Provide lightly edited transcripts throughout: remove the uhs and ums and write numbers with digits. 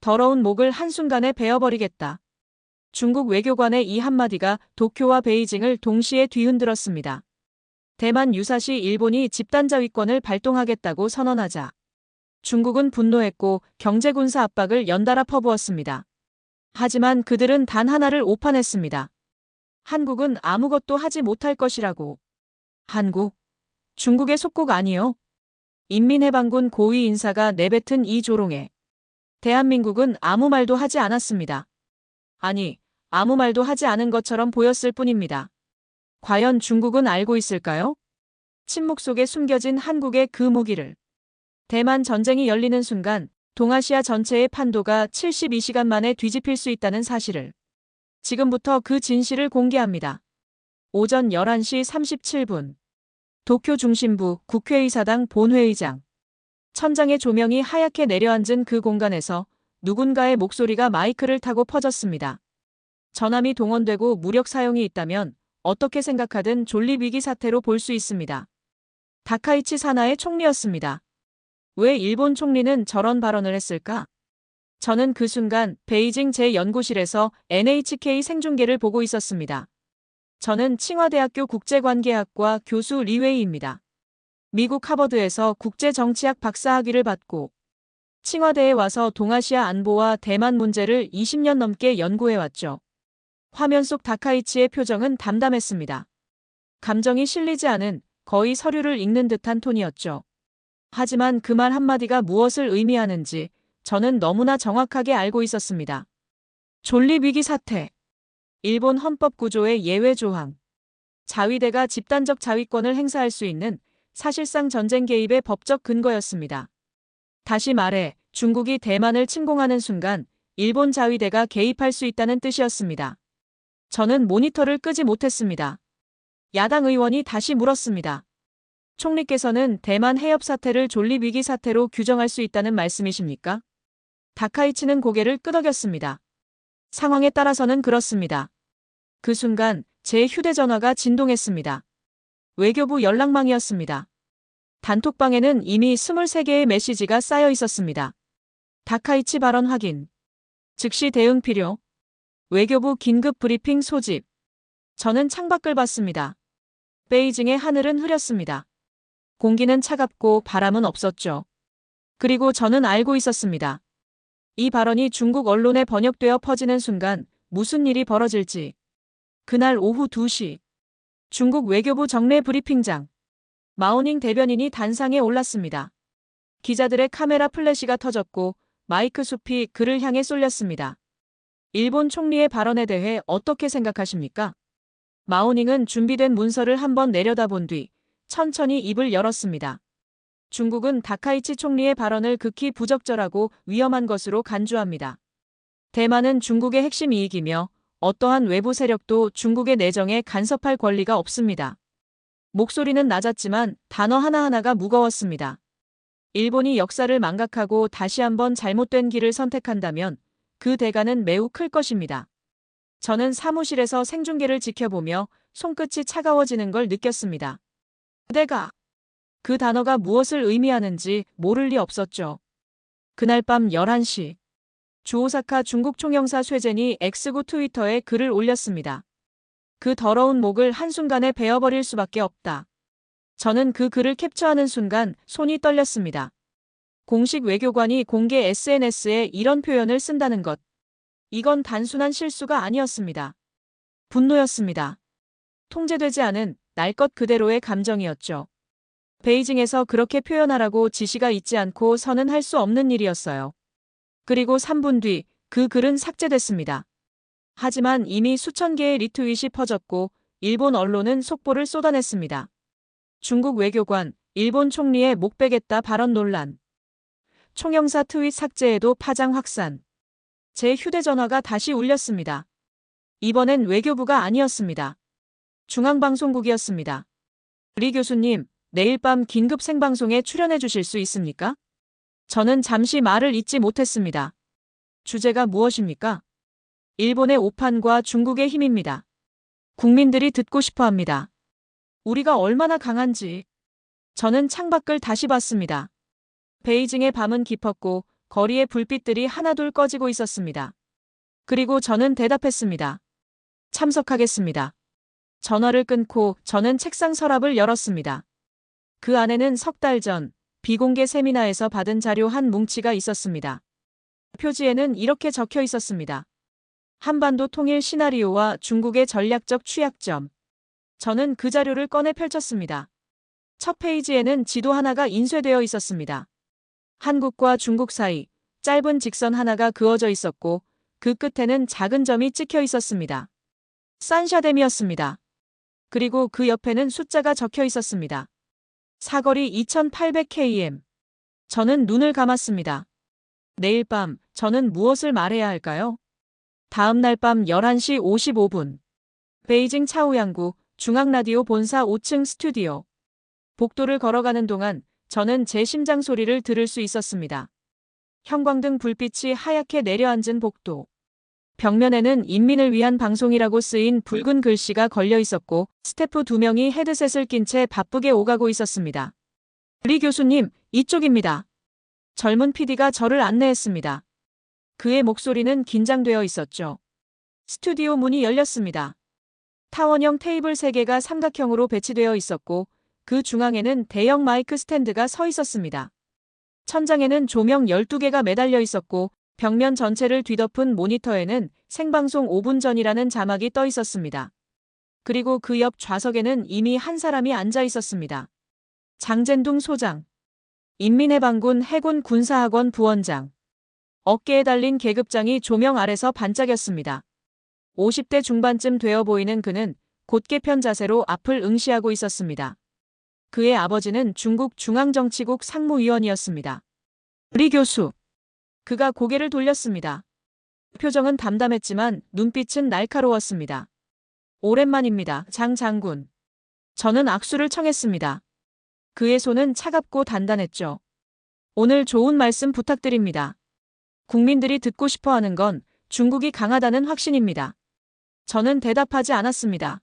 더러운 목을 한순간에 베어버리겠다. 중국 외교관의 이 한마디가 도쿄와 베이징을 동시에 뒤흔들었습니다. 대만 유사시 일본이 집단자위권을 발동하겠다고 선언하자 중국은 분노했고 경제군사 압박을 연달아 퍼부었습니다. 하지만 그들은 단 하나를 오판했습니다. 한국은 아무것도 하지 못할 것이라고. 한국? 중국의 속국 아니요? 인민해방군 고위 인사가 내뱉은 이 조롱에 대한민국은 아무 말도 하지 않았습니다. 아니, 아무 말도 하지 않은 것처럼 보였을 뿐입니다. 과연 중국은 알고 있을까요? 침묵 속에 숨겨진 한국의 그 무기를. 대만 전쟁이 열리는 순간 동아시아 전체의 판도가 72시간 만에 뒤집힐 수 있다는 사실을. 지금부터 그 진실을 공개합니다. 오전 11시 37분. 도쿄 중심부 국회의사당 본회의장. 천장의 조명이 하얗게 내려앉은 그 공간에서 누군가의 목소리가 마이크를 타고 퍼졌습니다. 전함이 동원되고 무력 사용이 있다면 어떻게 생각하든 존립위기 사태로 볼 수 있습니다. 다카이치 사나의 총리였습니다. 왜 일본 총리는 저런 발언을 했을까? 저는 그 순간 베이징 제 연구실에서 NHK 생중계를 보고 있었습니다. 저는 칭화대학교 국제관계학과 교수 리웨이입니다. 미국 하버드에서 국제정치학 박사학위를 받고 칭화대에 와서 동아시아 안보와 대만 문제를 20년 넘게 연구해왔죠. 화면 속 다카이치의 표정은 담담했습니다. 감정이 실리지 않은 거의 서류를 읽는 듯한 톤이었죠. 하지만 그 말 한마디가 무엇을 의미하는지 저는 너무나 정확하게 알고 있었습니다. 존립위기 사태. 일본 헌법 구조의 예외 조항. 자위대가 집단적 자위권을 행사할 수 있는 사실상 전쟁 개입의 법적 근거였습니다. 다시 말해 중국이 대만을 침공하는 순간 일본 자위대가 개입할 수 있다는 뜻이었습니다. 저는 모니터를 끄지 못했습니다. 야당 의원이 다시 물었습니다. 총리께서는 대만 해협 사태를 존립위기 사태로 규정할 수 있다는 말씀이십니까? 다카이치는 고개를 끄덕였습니다. 상황에 따라서는 그렇습니다. 그 순간 제 휴대전화가 진동했습니다. 외교부 연락망이었습니다. 단톡방에는 이미 23개의 메시지가 쌓여 있었습니다. 다카이치 발언 확인. 즉시 대응 필요. 외교부 긴급 브리핑 소집. 저는 창밖을 봤습니다. 베이징의 하늘은 흐렸습니다. 공기는 차갑고 바람은 없었죠. 그리고 저는 알고 있었습니다. 이 발언이 중국 언론에 번역되어 퍼지는 순간 무슨 일이 벌어질지. 그날 오후 2시. 중국 외교부 정례 브리핑장. 마오닝 대변인이 단상에 올랐습니다. 기자들의 카메라 플래시가 터졌고 마이크 숲이 그를 향해 쏠렸습니다. 일본 총리의 발언에 대해 어떻게 생각하십니까? 마오닝은 준비된 문서를 한번 내려다본 뒤 천천히 입을 열었습니다. 중국은 다카이치 총리의 발언을 극히 부적절하고 위험한 것으로 간주합니다. 대만은 중국의 핵심 이익이며 어떠한 외부 세력도 중국의 내정에 간섭할 권리가 없습니다. 목소리는 낮았지만 단어 하나하나가 무거웠습니다. 일본이 역사를 망각하고 다시 한번 잘못된 길을 선택한다면 그 대가는 매우 클 것입니다. 저는 사무실에서 생중계를 지켜보며 손끝이 차가워지는 걸 느꼈습니다. 대가. 그 단어가 무엇을 의미하는지 모를 리 없었죠. 그날 밤 11시. 주오사카 중국 총영사 쇠젠이 X구 트위터에 글을 올렸습니다. 그 더러운 목을 한순간에 베어버릴 수밖에 없다. 저는 그 글을 캡처하는 순간 손이 떨렸습니다. 공식 외교관이 공개 SNS에 이런 표현을 쓴다는 것. 이건 단순한 실수가 아니었습니다. 분노였습니다. 통제되지 않은 날 것 그대로의 감정이었죠. 베이징에서 그렇게 표현하라고 지시가 있지 않고 서는 할 수 없는 일이었어요. 그리고 3분 뒤 그 글은 삭제됐습니다. 하지만 이미 수천 개의 리트윗이 퍼졌고 일본 언론은 속보를 쏟아냈습니다. 중국 외교관, 일본 총리의 목 베겠다 발언 논란. 총영사 트윗 삭제에도 파장 확산. 제 휴대전화가 다시 울렸습니다. 이번엔 외교부가 아니었습니다. 중앙방송국이었습니다. 리 교수님, 내일 밤 긴급 생방송에 출연해 주실 수 있습니까? 저는 잠시 말을 잇지 못했습니다. 주제가 무엇입니까? 일본의 오판과 중국의 힘입니다. 국민들이 듣고 싶어 합니다. 우리가 얼마나 강한지. 저는 창밖을 다시 봤습니다. 베이징의 밤은 깊었고 거리의 불빛들이 하나둘 꺼지고 있었습니다. 그리고 저는 대답했습니다. 참석하겠습니다. 전화를 끊고 저는 책상 서랍을 열었습니다. 그 안에는 석 달 전 비공개 세미나에서 받은 자료 한 뭉치가 있었습니다. 표지에는 이렇게 적혀 있었습니다. 한반도 통일 시나리오와 중국의 전략적 취약점. 저는 그 자료를 꺼내 펼쳤습니다. 첫 페이지에는 지도 하나가 인쇄되어 있었습니다. 한국과 중국 사이 짧은 직선 하나가 그어져 있었고 그 끝에는 작은 점이 찍혀 있었습니다. 산샤댐이었습니다. 그리고 그 옆에는 숫자가 적혀 있었습니다. 사거리 2800km. 저는 눈을 감았습니다. 내일 밤 저는 무엇을 말해야 할까요? 다음 날 밤 11시 55분. 베이징 차오양구 중앙라디오 본사 5층 스튜디오. 복도를 걸어가는 동안 저는 제 심장 소리를 들을 수 있었습니다. 형광등 불빛이 하얗게 내려앉은 복도. 벽면에는 인민을 위한 방송이라고 쓰인 붉은 글씨가 걸려 있었고 스태프 2명이 헤드셋을 낀 채 바쁘게 오가고 있었습니다. 리 교수님, 이쪽입니다. 젊은 PD가 저를 안내했습니다. 그의 목소리는 긴장되어 있었죠. 스튜디오 문이 열렸습니다. 타원형 테이블 3개가 삼각형으로 배치되어 있었고 그 중앙에는 대형 마이크 스탠드가 서 있었습니다. 천장에는 조명 12개가 매달려 있었고 벽면 전체를 뒤덮은 모니터에는 생방송 5분 전이라는 자막이 떠 있었습니다. 그리고 그 옆 좌석에는 이미 한 사람이 앉아 있었습니다. 장젠둥 소장. 인민해방군 해군 군사학원 부원장. 어깨에 달린 계급장이 조명 아래서 반짝였습니다. 50대 중반쯤 되어 보이는 그는 곧게 편 자세로 앞을 응시하고 있었습니다. 그의 아버지는 중국 중앙정치국 상무위원이었습니다. 리 교수. 그가 고개를 돌렸습니다. 표정은 담담했지만 눈빛은 날카로웠습니다. 오랜만입니다, 장 장군. 저는 악수를 청했습니다. 그의 손은 차갑고 단단했죠. 오늘 좋은 말씀 부탁드립니다. 국민들이 듣고 싶어하는 건 중국이 강하다는 확신입니다. 저는 대답하지 않았습니다.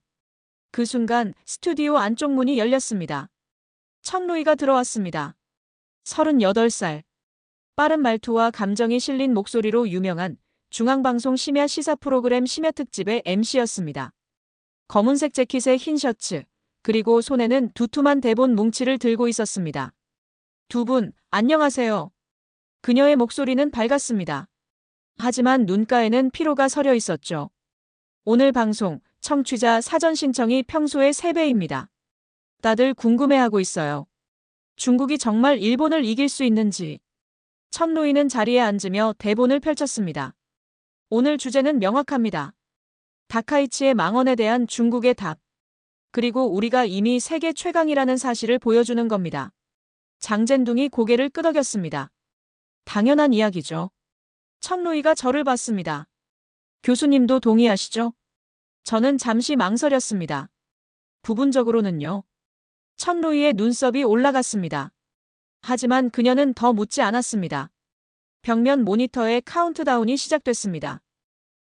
그 순간 스튜디오 안쪽 문이 열렸습니다. 천루이가 들어왔습니다. 38살. 빠른 말투와 감정이 실린 목소리로 유명한 중앙방송 심야 시사 프로그램 심야 특집의 MC였습니다. 검은색 재킷에 흰 셔츠, 그리고 손에는 두툼한 대본 뭉치를 들고 있었습니다. 두 분, 안녕하세요. 그녀의 목소리는 밝았습니다. 하지만 눈가에는 피로가 서려 있었죠. 오늘 방송, 청취자 사전 신청이 평소의 3배입니다. 다들 궁금해하고 있어요. 중국이 정말 일본을 이길 수 있는지. 천루이는 자리에 앉으며 대본을 펼쳤습니다. 오늘 주제는 명확합니다. 다카이치의 망언에 대한 중국의 답. 그리고 우리가 이미 세계 최강이라는 사실을 보여주는 겁니다. 장젠둥이 고개를 끄덕였습니다. 당연한 이야기죠. 천루이가 저를 봤습니다. 교수님도 동의하시죠? 저는 잠시 망설였습니다. 부분적으로는요. 천루이의 눈썹이 올라갔습니다. 하지만 그녀는 더 묻지 않았습니다. 벽면 모니터에 카운트다운이 시작됐습니다.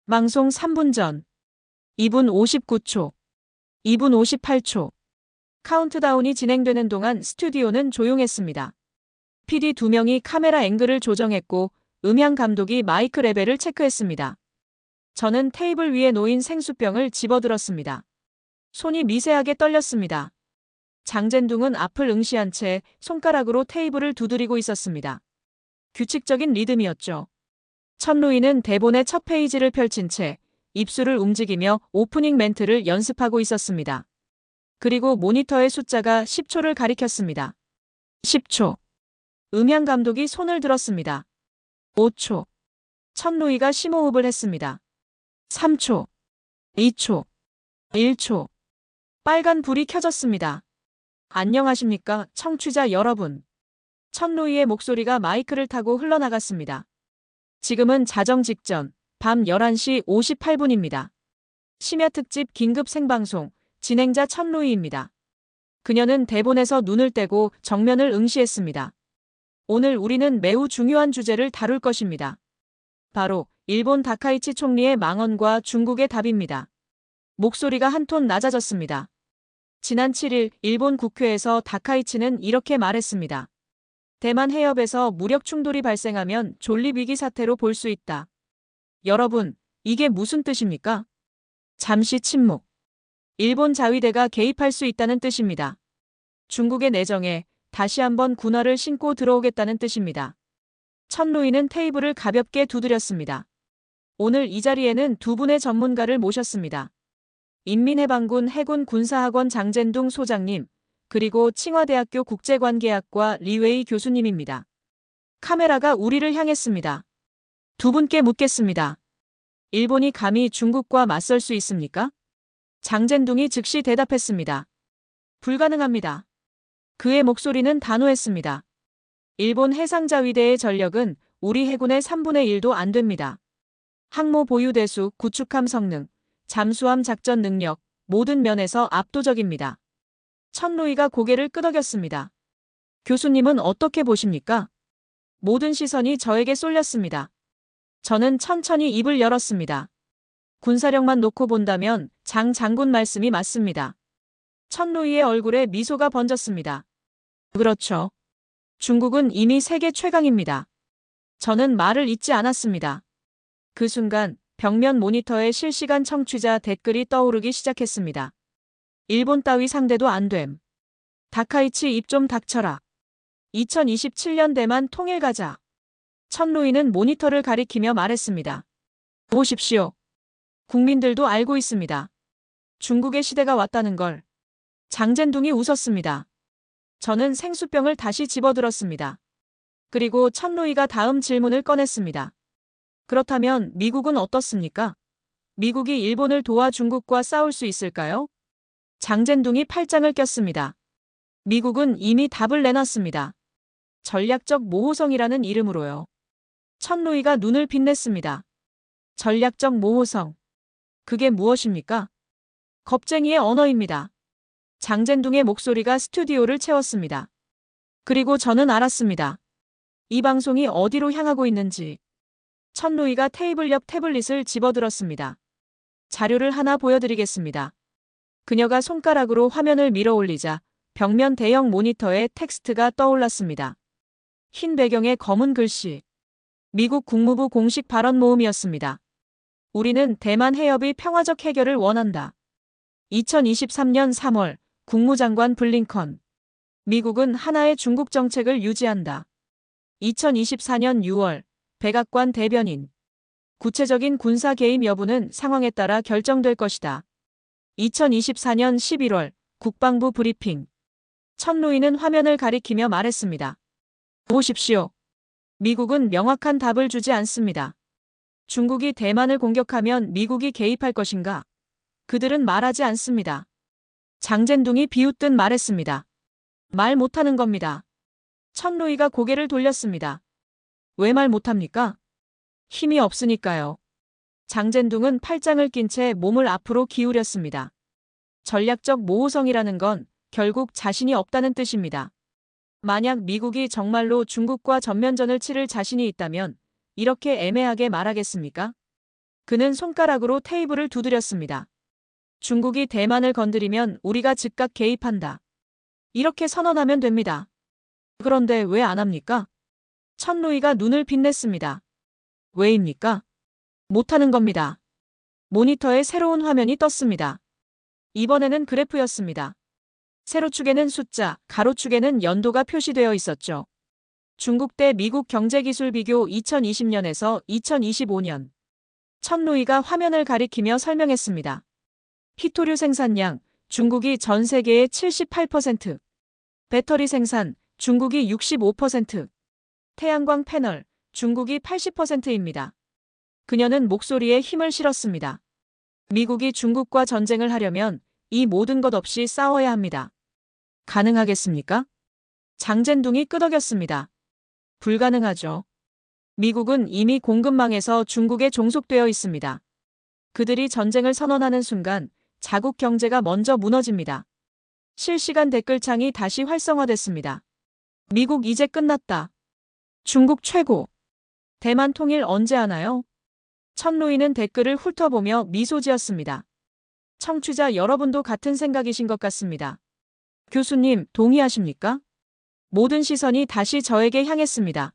방송 3분 전. 2분 59초. 2분 58초. 카운트다운이 진행되는 동안 스튜디오는 조용했습니다. PD 2명이 카메라 앵글을 조정했고 음향 감독이 마이크 레벨을 체크했습니다. 저는 테이블 위에 놓인 생수병을 집어들었습니다. 손이 미세하게 떨렸습니다. 장젠둥은 앞을 응시한 채 손가락으로 테이블을 두드리고 있었습니다. 규칙적인 리듬이었죠. 천루이는 대본의 첫 페이지를 펼친 채 입술을 움직이며 오프닝 멘트를 연습하고 있었습니다. 그리고 모니터의 숫자가 10초를 가리켰습니다. 10초. 음향 감독이 손을 들었습니다. 5초. 천루이가 심호흡을 했습니다. 3초. 2초. 1초. 빨간 불이 켜졌습니다. 안녕하십니까, 청취자 여러분. 천루이의 목소리가 마이크를 타고 흘러나갔습니다. 지금은 자정 직전 밤 11시 58분입니다. 심야 특집 긴급 생방송 진행자 천루이입니다. 그녀는 대본에서 눈을 떼고 정면을 응시했습니다. 오늘 우리는 매우 중요한 주제를 다룰 것입니다. 바로 일본 다카이치 총리의 망언과 중국의 답입니다. 목소리가 한 톤 낮아졌습니다. 지난 7일 일본 국회에서 다카이치는 이렇게 말했습니다. 대만 해협에서 무력 충돌이 발생하면 존립위기 사태로 볼 수 있다. 여러분, 이게 무슨 뜻입니까? 잠시 침묵. 일본 자위대가 개입할 수 있다는 뜻입니다. 중국의 내정에 다시 한번 군화를 신고 들어오겠다는 뜻입니다. 천루이는 테이블을 가볍게 두드렸습니다. 오늘 이 자리에는 두 분의 전문가를 모셨습니다. 인민해방군 해군 군사학원 장젠둥 소장님, 그리고 칭화대학교 국제관계학과 리웨이 교수님입니다. 카메라가 우리를 향했습니다. 두 분께 묻겠습니다. 일본이 감히 중국과 맞설 수 있습니까? 장젠둥이 즉시 대답했습니다. 불가능합니다. 그의 목소리는 단호했습니다. 일본 해상자위대의 전력은 우리 해군의 3분의 1도 안 됩니다. 항모 보유 대수, 구축함 성능, 잠수함 작전 능력, 모든 면에서 압도적입니다. 천루이가 고개를 끄덕였습니다. 교수님은 어떻게 보십니까? 모든 시선이 저에게 쏠렸습니다. 저는 천천히 입을 열었습니다. 군사력만 놓고 본다면 장 장군 말씀이 맞습니다. 천루이의 얼굴에 미소가 번졌습니다. 그렇죠. 중국은 이미 세계 최강입니다. 저는 말을 잇지 않았습니다. 그 순간 벽면 모니터에 실시간 청취자 댓글이 떠오르기 시작했습니다. 일본 따위 상대도 안 됨. 다카이치 입 좀 닥쳐라. 2027년 대만 통일 가자. 천루이는 모니터를 가리키며 말했습니다. 보십시오. 국민들도 알고 있습니다. 중국의 시대가 왔다는 걸. 장젠둥이 웃었습니다. 저는 생수병을 다시 집어들었습니다. 그리고 천루이가 다음 질문을 꺼냈습니다. 그렇다면 미국은 어떻습니까? 미국이 일본을 도와 중국과 싸울 수 있을까요? 장젠둥이 팔짱을 꼈습니다. 미국은 이미 답을 내놨습니다. 전략적 모호성이라는 이름으로요. 천루이가 눈을 빛냈습니다. 전략적 모호성. 그게 무엇입니까? 겁쟁이의 언어입니다. 장젠둥의 목소리가 스튜디오를 채웠습니다. 그리고 저는 알았습니다. 이 방송이 어디로 향하고 있는지. 천루이가 테이블 옆 태블릿을 집어들었습니다. 자료를 하나 보여드리겠습니다. 그녀가 손가락으로 화면을 밀어 올리자 벽면 대형 모니터에 텍스트가 떠올랐습니다. 흰 배경에 검은 글씨. 미국 국무부 공식 발언 모음이었습니다. 우리는 대만 해협의 평화적 해결을 원한다. 2023년 3월 국무장관 블링컨. 미국은 하나의 중국 정책을 유지한다. 2024년 6월 백악관 대변인. 구체적인 군사 개입 여부는 상황에 따라 결정될 것이다. 2024년 11월 국방부 브리핑. 천루이는 화면을 가리키며 말했습니다. 보십시오. 미국은 명확한 답을 주지 않습니다. 중국이 대만을 공격하면 미국이 개입할 것인가? 그들은 말하지 않습니다. 장젠둥이 비웃듯 말했습니다. 말 못하는 겁니다. 천루이가 고개를 돌렸습니다. 왜 말 못합니까? 힘이 없으니까요. 장젠둥은 팔짱을 낀 채 몸을 앞으로 기울였습니다. 전략적 모호성이라는 건 결국 자신이 없다는 뜻입니다. 만약 미국이 정말로 중국과 전면전을 치를 자신이 있다면 이렇게 애매하게 말하겠습니까? 그는 손가락으로 테이블을 두드렸습니다. 중국이 대만을 건드리면 우리가 즉각 개입한다. 이렇게 선언하면 됩니다. 그런데 왜 안 합니까? 천루이가 눈을 빛냈습니다. 왜입니까? 못하는 겁니다. 모니터에 새로운 화면이 떴습니다. 이번에는 그래프였습니다. 세로축에는 숫자, 가로축에는 연도가 표시되어 있었죠. 중국 대 미국 경제기술 비교 2020년에서 2025년. 천루이가 화면을 가리키며 설명했습니다. 히토류 생산량, 중국이 전 세계의 78%. 배터리 생산, 중국이 65%. 태양광 패널, 중국이 80%입니다. 그녀는 목소리에 힘을 실었습니다. 미국이 중국과 전쟁을 하려면 이 모든 것 없이 싸워야 합니다. 가능하겠습니까? 장젠둥이 끄덕였습니다. 불가능하죠. 미국은 이미 공급망에서 중국에 종속되어 있습니다. 그들이 전쟁을 선언하는 순간 자국 경제가 먼저 무너집니다. 실시간 댓글창이 다시 활성화됐습니다. 미국 이제 끝났다. 중국 최고. 대만 통일 언제 하나요? 천루이는 댓글을 훑어보며 미소 지었습니다. 청취자 여러분도 같은 생각이신 것 같습니다. 교수님, 동의하십니까? 모든 시선이 다시 저에게 향했습니다.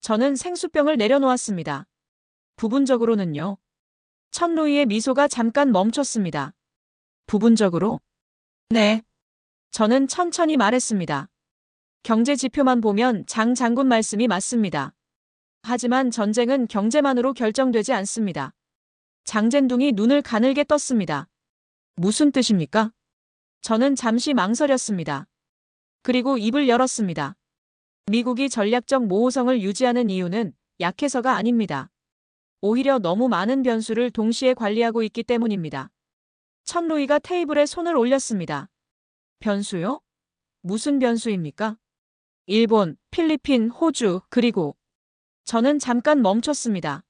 저는 생수병을 내려놓았습니다. 부분적으로는요. 천루이의 미소가 잠깐 멈췄습니다. 부분적으로? 네. 저는 천천히 말했습니다. 경제 지표만 보면 장 장군 말씀이 맞습니다. 하지만 전쟁은 경제만으로 결정되지 않습니다. 장젠둥이 눈을 가늘게 떴습니다. 무슨 뜻입니까? 저는 잠시 망설였습니다. 그리고 입을 열었습니다. 미국이 전략적 모호성을 유지하는 이유는 약해서가 아닙니다. 오히려 너무 많은 변수를 동시에 관리하고 있기 때문입니다. 천루이가 테이블에 손을 올렸습니다. 변수요? 무슨 변수입니까? 일본, 필리핀, 호주, 그리고 저는 잠깐 멈췄습니다.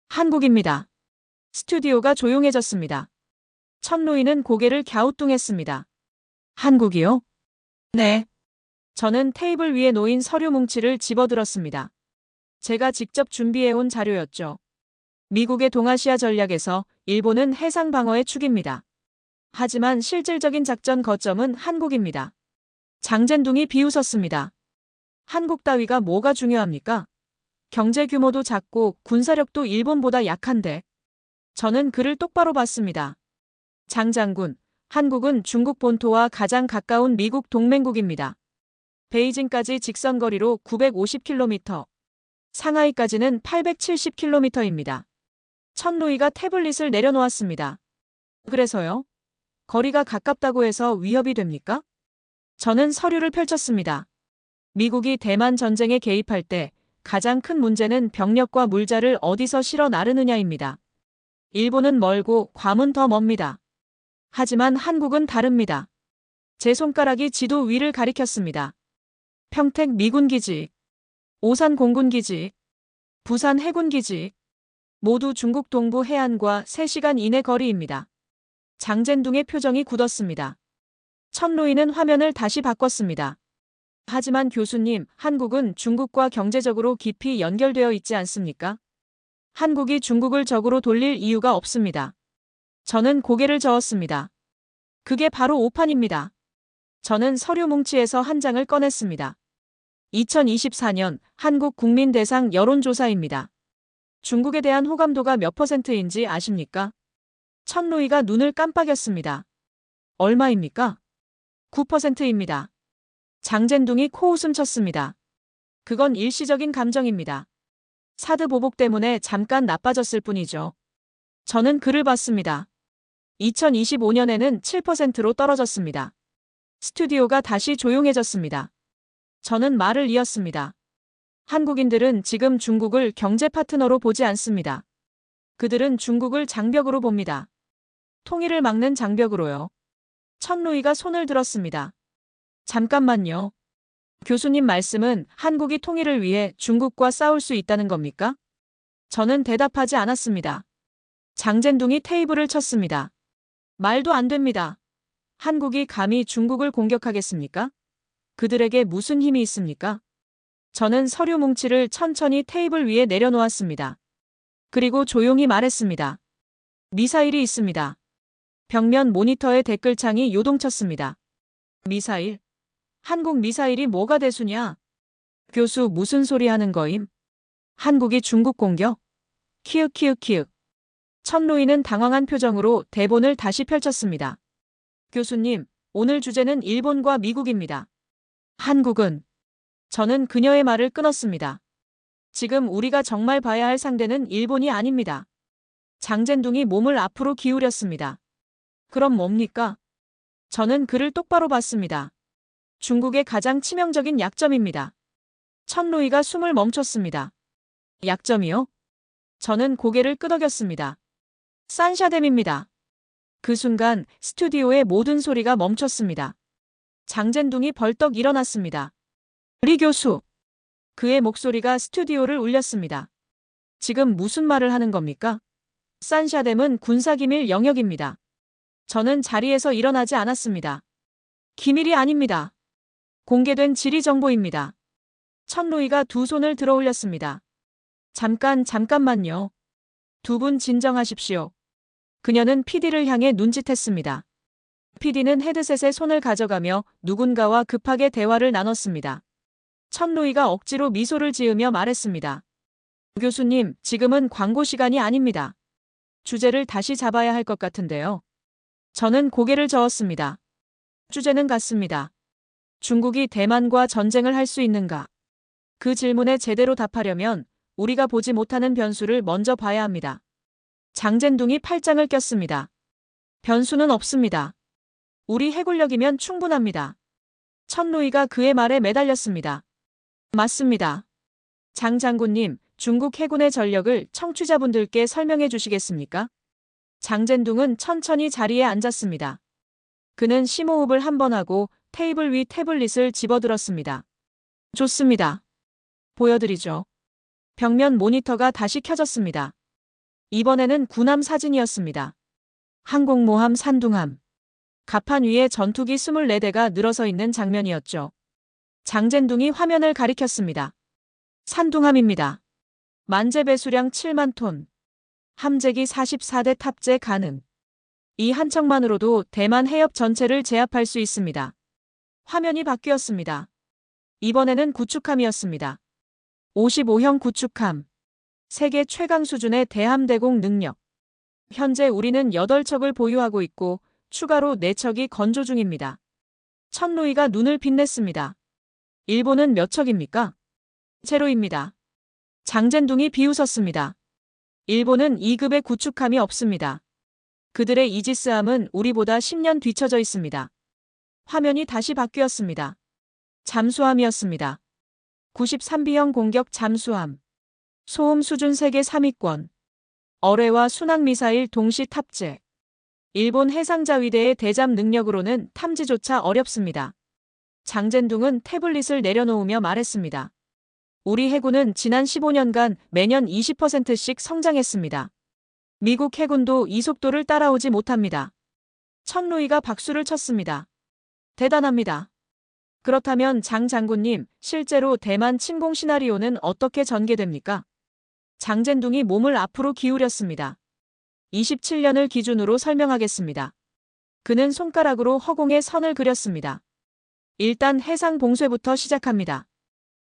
한국입니다. 스튜디오가 조용해졌습니다. 천루이는 고개를 갸우뚱했습니다. 한국이요? 네. 저는 테이블 위에 놓인 서류 뭉치를 집어들었습니다. 제가 직접 준비해온 자료였죠. 미국의 동아시아 전략에서 일본은 해상 방어의 축입니다. 하지만 실질적인 작전 거점은 한국입니다. 장젠둥이 비웃었습니다. 한국 따위가 뭐가 중요합니까? 경제 규모도 작고 군사력도 일본보다 약한데. 저는 그를 똑바로 봤습니다. 장 장군, 한국은 중국 본토와 가장 가까운 미국 동맹국입니다. 베이징까지 직선거리로 950km, 상하이까지는 870km입니다. 천루이가 태블릿을 내려놓았습니다. 그래서요? 거리가 가깝다고 해서 위협이 됩니까? 저는 서류를 펼쳤습니다. 미국이 대만 전쟁에 개입할 때 가장 큰 문제는 병력과 물자를 어디서 실어 나르느냐입니다. 일본은 멀고 괌은 더 멉니다. 하지만 한국은 다릅니다. 제 손가락이 지도 위를 가리켰습니다. 평택 미군기지, 오산 공군기지, 부산 해군기지, 모두 중국 동부 해안과 3시간 이내 거리입니다. 장젠둥의 표정이 굳었습니다. 천루이는 화면을 다시 바꿨습니다. 하지만 교수님, 한국은 중국과 경제적으로 깊이 연결되어 있지 않습니까? 한국이 중국을 적으로 돌릴 이유가 없습니다. 저는 고개를 저었습니다. 그게 바로 오판입니다. 저는 서류 뭉치에서 한 장을 꺼냈습니다. 2024년 한국 국민 대상 여론조사입니다. 중국에 대한 호감도가 몇 %인지 아십니까? 천루이가 눈을 깜빡였습니다. 얼마입니까? 9%입니다. 장젠둥이 코웃음 쳤습니다. 그건 일시적인 감정입니다. 사드 보복 때문에 잠깐 나빠졌을 뿐이죠. 저는 그를 봤습니다. 2025년에는 7%로 떨어졌습니다. 스튜디오가 다시 조용해졌습니다. 저는 말을 이었습니다. 한국인들은 지금 중국을 경제 파트너로 보지 않습니다. 그들은 중국을 장벽으로 봅니다. 통일을 막는 장벽으로요. 천루이가 손을 들었습니다. 잠깐만요. 교수님 말씀은 한국이 통일을 위해 중국과 싸울 수 있다는 겁니까? 저는 대답하지 않았습니다. 장젠둥이 테이블을 쳤습니다. 말도 안 됩니다. 한국이 감히 중국을 공격하겠습니까? 그들에게 무슨 힘이 있습니까? 저는 서류 뭉치를 천천히 테이블 위에 내려놓았습니다. 그리고 조용히 말했습니다. 미사일이 있습니다. 벽면 모니터의 댓글창이 요동쳤습니다. 미사일? 한국 미사일이 뭐가 대수냐? 교수 무슨 소리 하는 거임? 한국이 중국 공격? 키읔키읔키읔. 천루이는 당황한 표정으로 대본을 다시 펼쳤습니다. 교수님, 오늘 주제는 일본과 미국입니다. 한국은? 저는 그녀의 말을 끊었습니다. 지금 우리가 정말 봐야 할 상대는 일본이 아닙니다. 장젠둥이 몸을 앞으로 기울였습니다. 그럼 뭡니까? 저는 그를 똑바로 봤습니다. 중국의 가장 치명적인 약점입니다. 천루이가 숨을 멈췄습니다. 약점이요? 저는 고개를 끄덕였습니다. 산샤댐입니다. 그 순간 스튜디오의 모든 소리가 멈췄습니다. 장젠둥이 벌떡 일어났습니다. 리 교수. 그의 목소리가 스튜디오를 울렸습니다. 지금 무슨 말을 하는 겁니까? 산샤댐은 군사기밀 영역입니다. 저는 자리에서 일어나지 않았습니다. 기밀이 아닙니다. 공개된 지리 정보입니다. 천루이가 두 손을 들어 올렸습니다. 잠깐만요. 두 분 진정하십시오. 그녀는 PD를 향해 눈짓했습니다. PD는 헤드셋에 손을 가져가며 누군가와 급하게 대화를 나눴습니다. 천루이가 억지로 미소를 지으며 말했습니다. 교수님, 지금은 광고 시간이 아닙니다. 주제를 다시 잡아야 할 것 같은데요. 저는 고개를 저었습니다. 주제는 같습니다. 중국이 대만과 전쟁을 할 수 있는가? 그 질문에 제대로 답하려면 우리가 보지 못하는 변수를 먼저 봐야 합니다. 장젠둥이 팔짱을 꼈습니다. 변수는 없습니다. 우리 해군력이면 충분합니다. 천루이가 그의 말에 매달렸습니다. 맞습니다. 장 장군님, 중국 해군의 전력을 청취자분들께 설명해 주시겠습니까? 장젠둥은 천천히 자리에 앉았습니다. 그는 심호흡을 한 번 하고 테이블 위 태블릿을 집어들었습니다. 좋습니다. 보여드리죠. 벽면 모니터가 다시 켜졌습니다. 이번에는 군함 사진이었습니다. 항공모함 산둥함. 갑판 위에 전투기 24대가 늘어서 있는 장면이었죠. 장젠둥이 화면을 가리켰습니다. 산둥함입니다. 만재 배수량 7만 톤. 함재기 44대 탑재 가능. 이 한 척만으로도 대만 해협 전체를 제압할 수 있습니다. 화면이 바뀌었습니다. 이번에는 구축함이었습니다. 55형 구축함. 세계 최강 수준의 대함대공 능력. 현재 우리는 8척을 보유하고 있고 추가로 4척이 건조 중입니다. 천루이가 눈을 빛냈습니다. 일본은 몇 척입니까? 제로입니다. 장젠둥이 비웃었습니다. 일본은 2급의 구축함이 없습니다. 그들의 이지스함은 우리보다 10년 뒤처져 있습니다. 화면이 다시 바뀌었습니다. 잠수함이었습니다. 93B형 공격 잠수함. 소음 수준 세계 3위권. 어뢰와 순항미사일 동시 탑재. 일본 해상자위대의 대잠 능력으로는 탐지조차 어렵습니다. 장젠둥은 태블릿을 내려놓으며 말했습니다. 우리 해군은 지난 15년간 매년 20%씩 성장했습니다. 미국 해군도 이 속도를 따라오지 못합니다. 천루이가 박수를 쳤습니다. 대단합니다. 그렇다면 장 장군님, 실제로 대만 침공 시나리오는 어떻게 전개됩니까? 장젠둥이 몸을 앞으로 기울였습니다. 27년을 기준으로 설명하겠습니다. 그는 손가락으로 허공에 선을 그렸습니다. 일단 해상 봉쇄부터 시작합니다.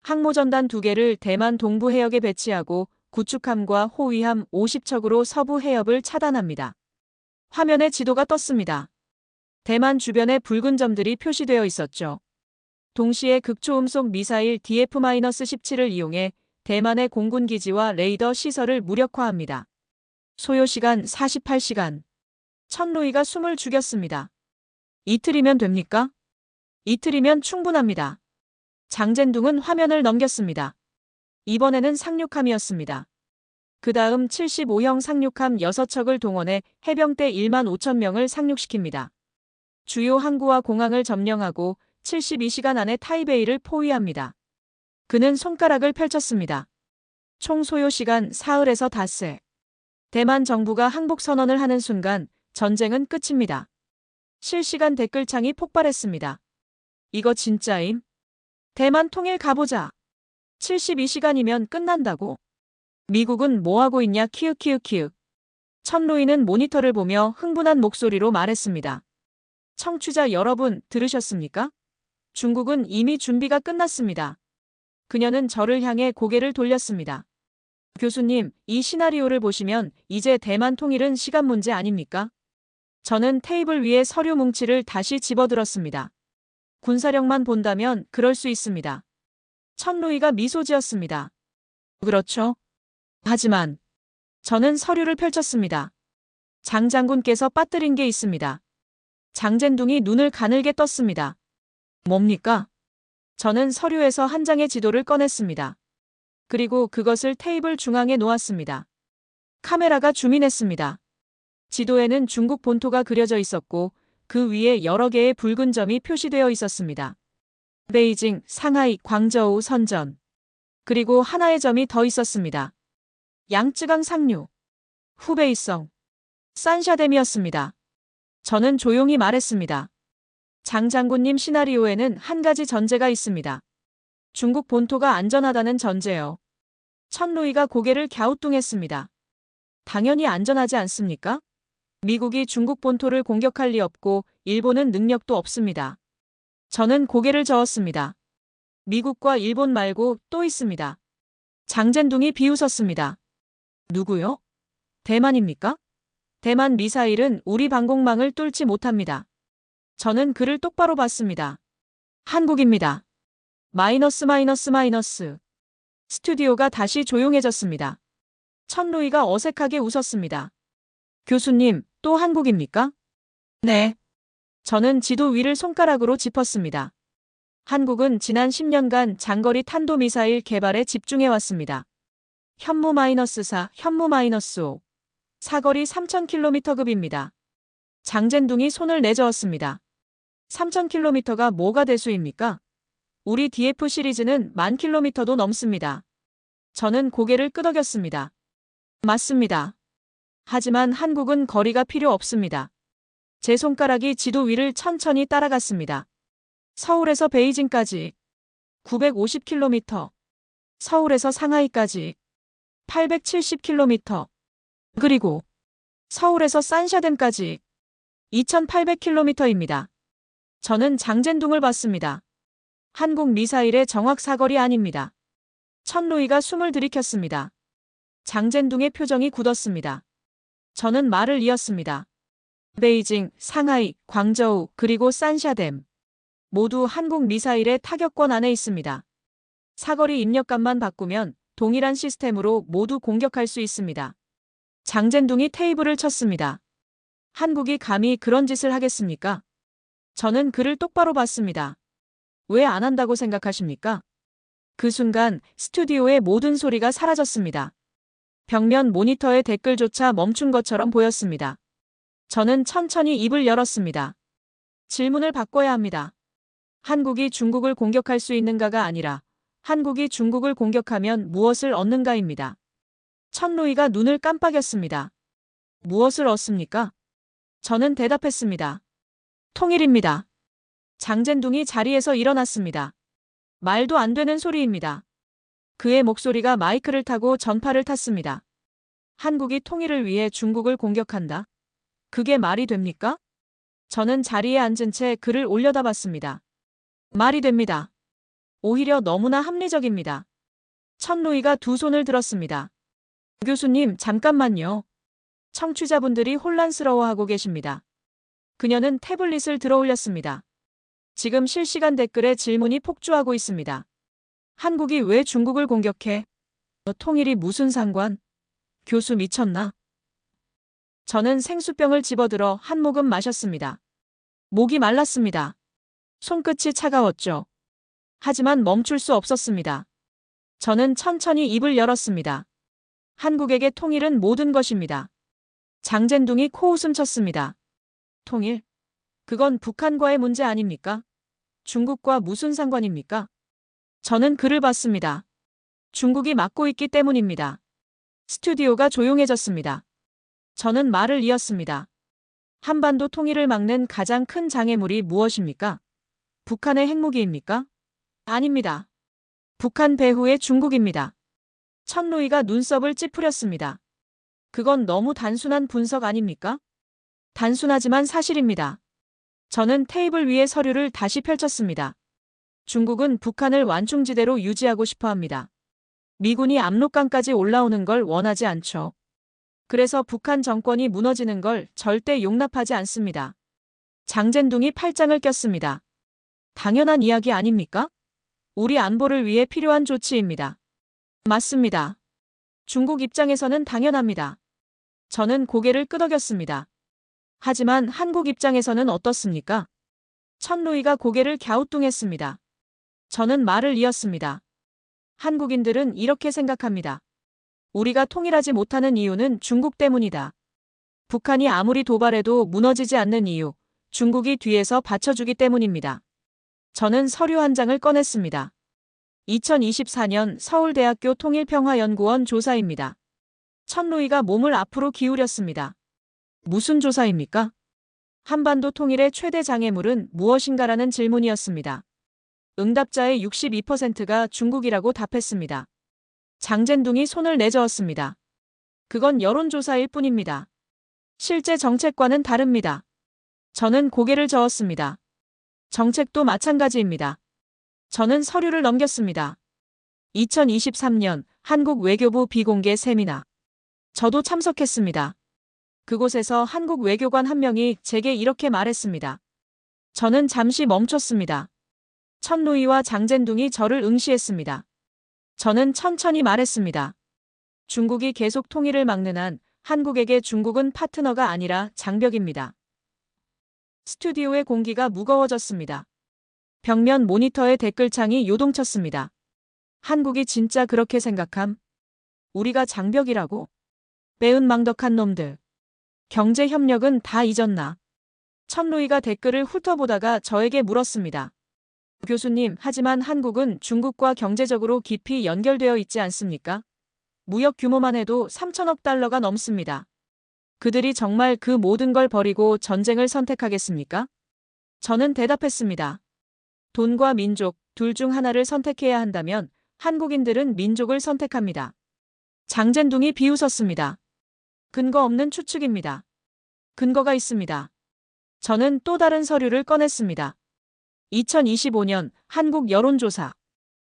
항모전단 2개를 대만 동부 해역에 배치하고 구축함과 호위함 50척으로 서부 해협을 차단합니다. 화면에 지도가 떴습니다. 대만 주변에 붉은 점들이 표시되어 있었죠. 동시에 극초음속 미사일 DF-17을 이용해 대만의 공군 기지와 레이더 시설을 무력화합니다. 소요시간 48시간. 천루이가 숨을 죽였습니다. 이틀이면 됩니까? 이틀이면 충분합니다. 장젠둥은 화면을 넘겼습니다. 이번에는 상륙함이었습니다. 그 다음 75형 상륙함 6척을 동원해 해병대 1만 5천 명을 상륙시킵니다. 주요 항구와 공항을 점령하고 72시간 안에 타이베이를 포위합니다. 그는 손가락을 펼쳤습니다. 총 소요시간 사흘에서 닷새. 대만 정부가 항복 선언을 하는 순간 전쟁은 끝입니다. 실시간 댓글창이 폭발했습니다. 이거 진짜임? 대만 통일 가보자. 72시간이면 끝난다고? 미국은 뭐하고 있냐 키읔키읔키읔. 천루이는 모니터를 보며 흥분한 목소리로 말했습니다. 청취자 여러분, 들으셨습니까? 중국은 이미 준비가 끝났습니다. 그녀는 저를 향해 고개를 돌렸습니다. 교수님, 이 시나리오를 보시면 이제 대만 통일은 시간 문제 아닙니까? 저는 테이블 위에 서류 뭉치를 다시 집어들었습니다. 군사력만 본다면 그럴 수 있습니다. 천루이가 미소 지었습니다. 그렇죠. 하지만 저는 서류를 펼쳤습니다. 장 장군께서 빠뜨린 게 있습니다. 장젠둥이 눈을 가늘게 떴습니다. 뭡니까? 저는 서류에서 한 장의 지도를 꺼냈습니다. 그리고 그것을 테이블 중앙에 놓았습니다. 카메라가 줌인했습니다. 지도에는 중국 본토가 그려져 있었고 그 위에 여러 개의 붉은 점이 표시되어 있었습니다. 베이징, 상하이, 광저우, 선전. 그리고 하나의 점이 더 있었습니다. 양쯔강 상류. 후베이성. 산샤댐이었습니다. 저는 조용히 말했습니다. 장 장군님 시나리오에는 한 가지 전제가 있습니다. 중국 본토가 안전하다는 전제요. 천루이가 고개를 갸우뚱했습니다. 당연히 안전하지 않습니까? 미국이 중국 본토를 공격할 리 없고 일본은 능력도 없습니다. 저는 고개를 저었습니다. 미국과 일본 말고 또 있습니다. 장젠둥이 비웃었습니다. 누구요? 대만입니까? 대만 미사일은 우리 방공망을 뚫지 못합니다. 저는 그를 똑바로 봤습니다. 한국입니다. 마이너스 마이너스 마이너스. 스튜디오가 다시 조용해졌습니다. 천루이가 어색하게 웃었습니다. 교수님, 또 한국입니까? 네. 저는 지도 위를 손가락으로 짚었습니다. 한국은 지난 10년간 장거리 탄도미사일 개발에 집중해왔습니다. 현무 -4, 현무 -5. 사거리 3000km급입니다. 장젠둥이 손을 내저었습니다. 3000km가 뭐가 대수입니까? 우리 DF 시리즈는 10,000km도 넘습니다. 저는 고개를 끄덕였습니다. 맞습니다. 하지만 한국은 거리가 필요 없습니다. 제 손가락이 지도 위를 천천히 따라갔습니다. 서울에서 베이징까지 950km, 서울에서 상하이까지 870km, 그리고 서울에서 산샤댐까지 2800km입니다. 저는 장젠둥을 봤습니다. 한국 미사일의 정확 사거리 아닙니다. 천루이가 숨을 들이켰습니다. 장젠둥의 표정이 굳었습니다. 저는 말을 이었습니다. 베이징, 상하이, 광저우, 그리고 산샤댐. 모두 한국 미사일의 타격권 안에 있습니다. 사거리 입력값만 바꾸면 동일한 시스템으로 모두 공격할 수 있습니다. 장젠둥이 테이블을 쳤습니다. 한국이 감히 그런 짓을 하겠습니까? 저는 그를 똑바로 봤습니다. 왜 안 한다고 생각하십니까? 그 순간 스튜디오의 모든 소리가 사라졌습니다. 벽면 모니터의 댓글조차 멈춘 것처럼 보였습니다. 저는 천천히 입을 열었습니다. 질문을 바꿔야 합니다. 한국이 중국을 공격할 수 있는가가 아니라 한국이 중국을 공격하면 무엇을 얻는가입니다. 천루이가 눈을 깜빡였습니다. 무엇을 얻습니까? 저는 대답했습니다. 통일입니다. 장젠둥이 자리에서 일어났습니다. 말도 안 되는 소리입니다. 그의 목소리가 마이크를 타고 전파를 탔습니다. 한국이 통일을 위해 중국을 공격한다? 그게 말이 됩니까? 저는 자리에 앉은 채 그를 올려다봤습니다. 말이 됩니다. 오히려 너무나 합리적입니다. 천루이가 두 손을 들었습니다. 교수님, 잠깐만요. 청취자분들이 혼란스러워하고 계십니다. 그녀는 태블릿을 들어올렸습니다. 지금 실시간 댓글에 질문이 폭주하고 있습니다. 한국이 왜 중국을 공격해? 통일이 무슨 상관? 교수 미쳤나? 저는 생수병을 집어들어 한 모금 마셨습니다. 목이 말랐습니다. 손끝이 차가웠죠. 하지만 멈출 수 없었습니다. 저는 천천히 입을 열었습니다. 한국에게 통일은 모든 것입니다. 장젠둥이 코웃음 쳤습니다. 통일? 그건 북한과의 문제 아닙니까? 중국과 무슨 상관입니까? 저는 그를 봤습니다. 중국이 막고 있기 때문입니다. 스튜디오가 조용해졌습니다. 저는 말을 이었습니다. 한반도 통일을 막는 가장 큰 장애물이 무엇입니까? 북한의 핵무기입니까? 아닙니다. 북한 배후의 중국입니다. 천루이가 눈썹을 찌푸렸습니다. 그건 너무 단순한 분석 아닙니까? 단순하지만 사실입니다. 저는 테이블 위에 서류를 다시 펼쳤습니다. 중국은 북한을 완충지대로 유지하고 싶어 합니다. 미군이 압록강까지 올라오는 걸 원하지 않죠. 그래서 북한 정권이 무너지는 걸 절대 용납하지 않습니다. 장젠둥이 팔짱을 꼈습니다. 당연한 이야기 아닙니까? 우리 안보를 위해 필요한 조치입니다. 맞습니다. 중국 입장에서는 당연합니다. 저는 고개를 끄덕였습니다. 하지만 한국 입장에서는 어떻습니까? 천루이가 고개를 갸우뚱했습니다. 저는 말을 이었습니다. 한국인들은 이렇게 생각합니다. 우리가 통일하지 못하는 이유는 중국 때문이다. 북한이 아무리 도발해도 무너지지 않는 이유, 중국이 뒤에서 받쳐주기 때문입니다. 저는 서류 한 장을 꺼냈습니다. 2024년 서울대학교 통일평화연구원 조사입니다. 천루이가 몸을 앞으로 기울였습니다. 무슨 조사입니까? 한반도 통일의 최대 장애물은 무엇인가라는 질문이었습니다. 응답자의 62%가 중국이라고 답했습니다. 장젠둥이 손을 내저었습니다. 그건 여론조사일 뿐입니다. 실제 정책과는 다릅니다. 저는 고개를 저었습니다. 정책도 마찬가지입니다. 저는 서류를 넘겼습니다. 2023년 한국 외교부 비공개 세미나. 저도 참석했습니다. 그곳에서 한국 외교관 한 명이 제게 이렇게 말했습니다. 저는 잠시 멈췄습니다. 천루이와 장젠둥이 저를 응시했습니다. 저는 천천히 말했습니다. 중국이 계속 통일을 막는 한 한국에게 중국은 파트너가 아니라 장벽입니다. 스튜디오의 공기가 무거워졌습니다. 벽면 모니터의 댓글창이 요동쳤습니다. 한국이 진짜 그렇게 생각함? 우리가 장벽이라고? 배은망덕한 놈들. 경제협력은 다 잊었나? 천루이가 댓글을 훑어보다가 저에게 물었습니다. 교수님, 하지만 한국은 중국과 경제적으로 깊이 연결되어 있지 않습니까? 무역 규모만 해도 3천억 달러가 넘습니다. 그들이 정말 그 모든 걸 버리고 전쟁을 선택하겠습니까? 저는 대답했습니다. 돈과 민족, 둘 중 하나를 선택해야 한다면 한국인들은 민족을 선택합니다. 장젠둥이 비웃었습니다. 근거 없는 추측입니다. 근거가 있습니다. 저는 또 다른 서류를 꺼냈습니다. 2025년 한국 여론조사.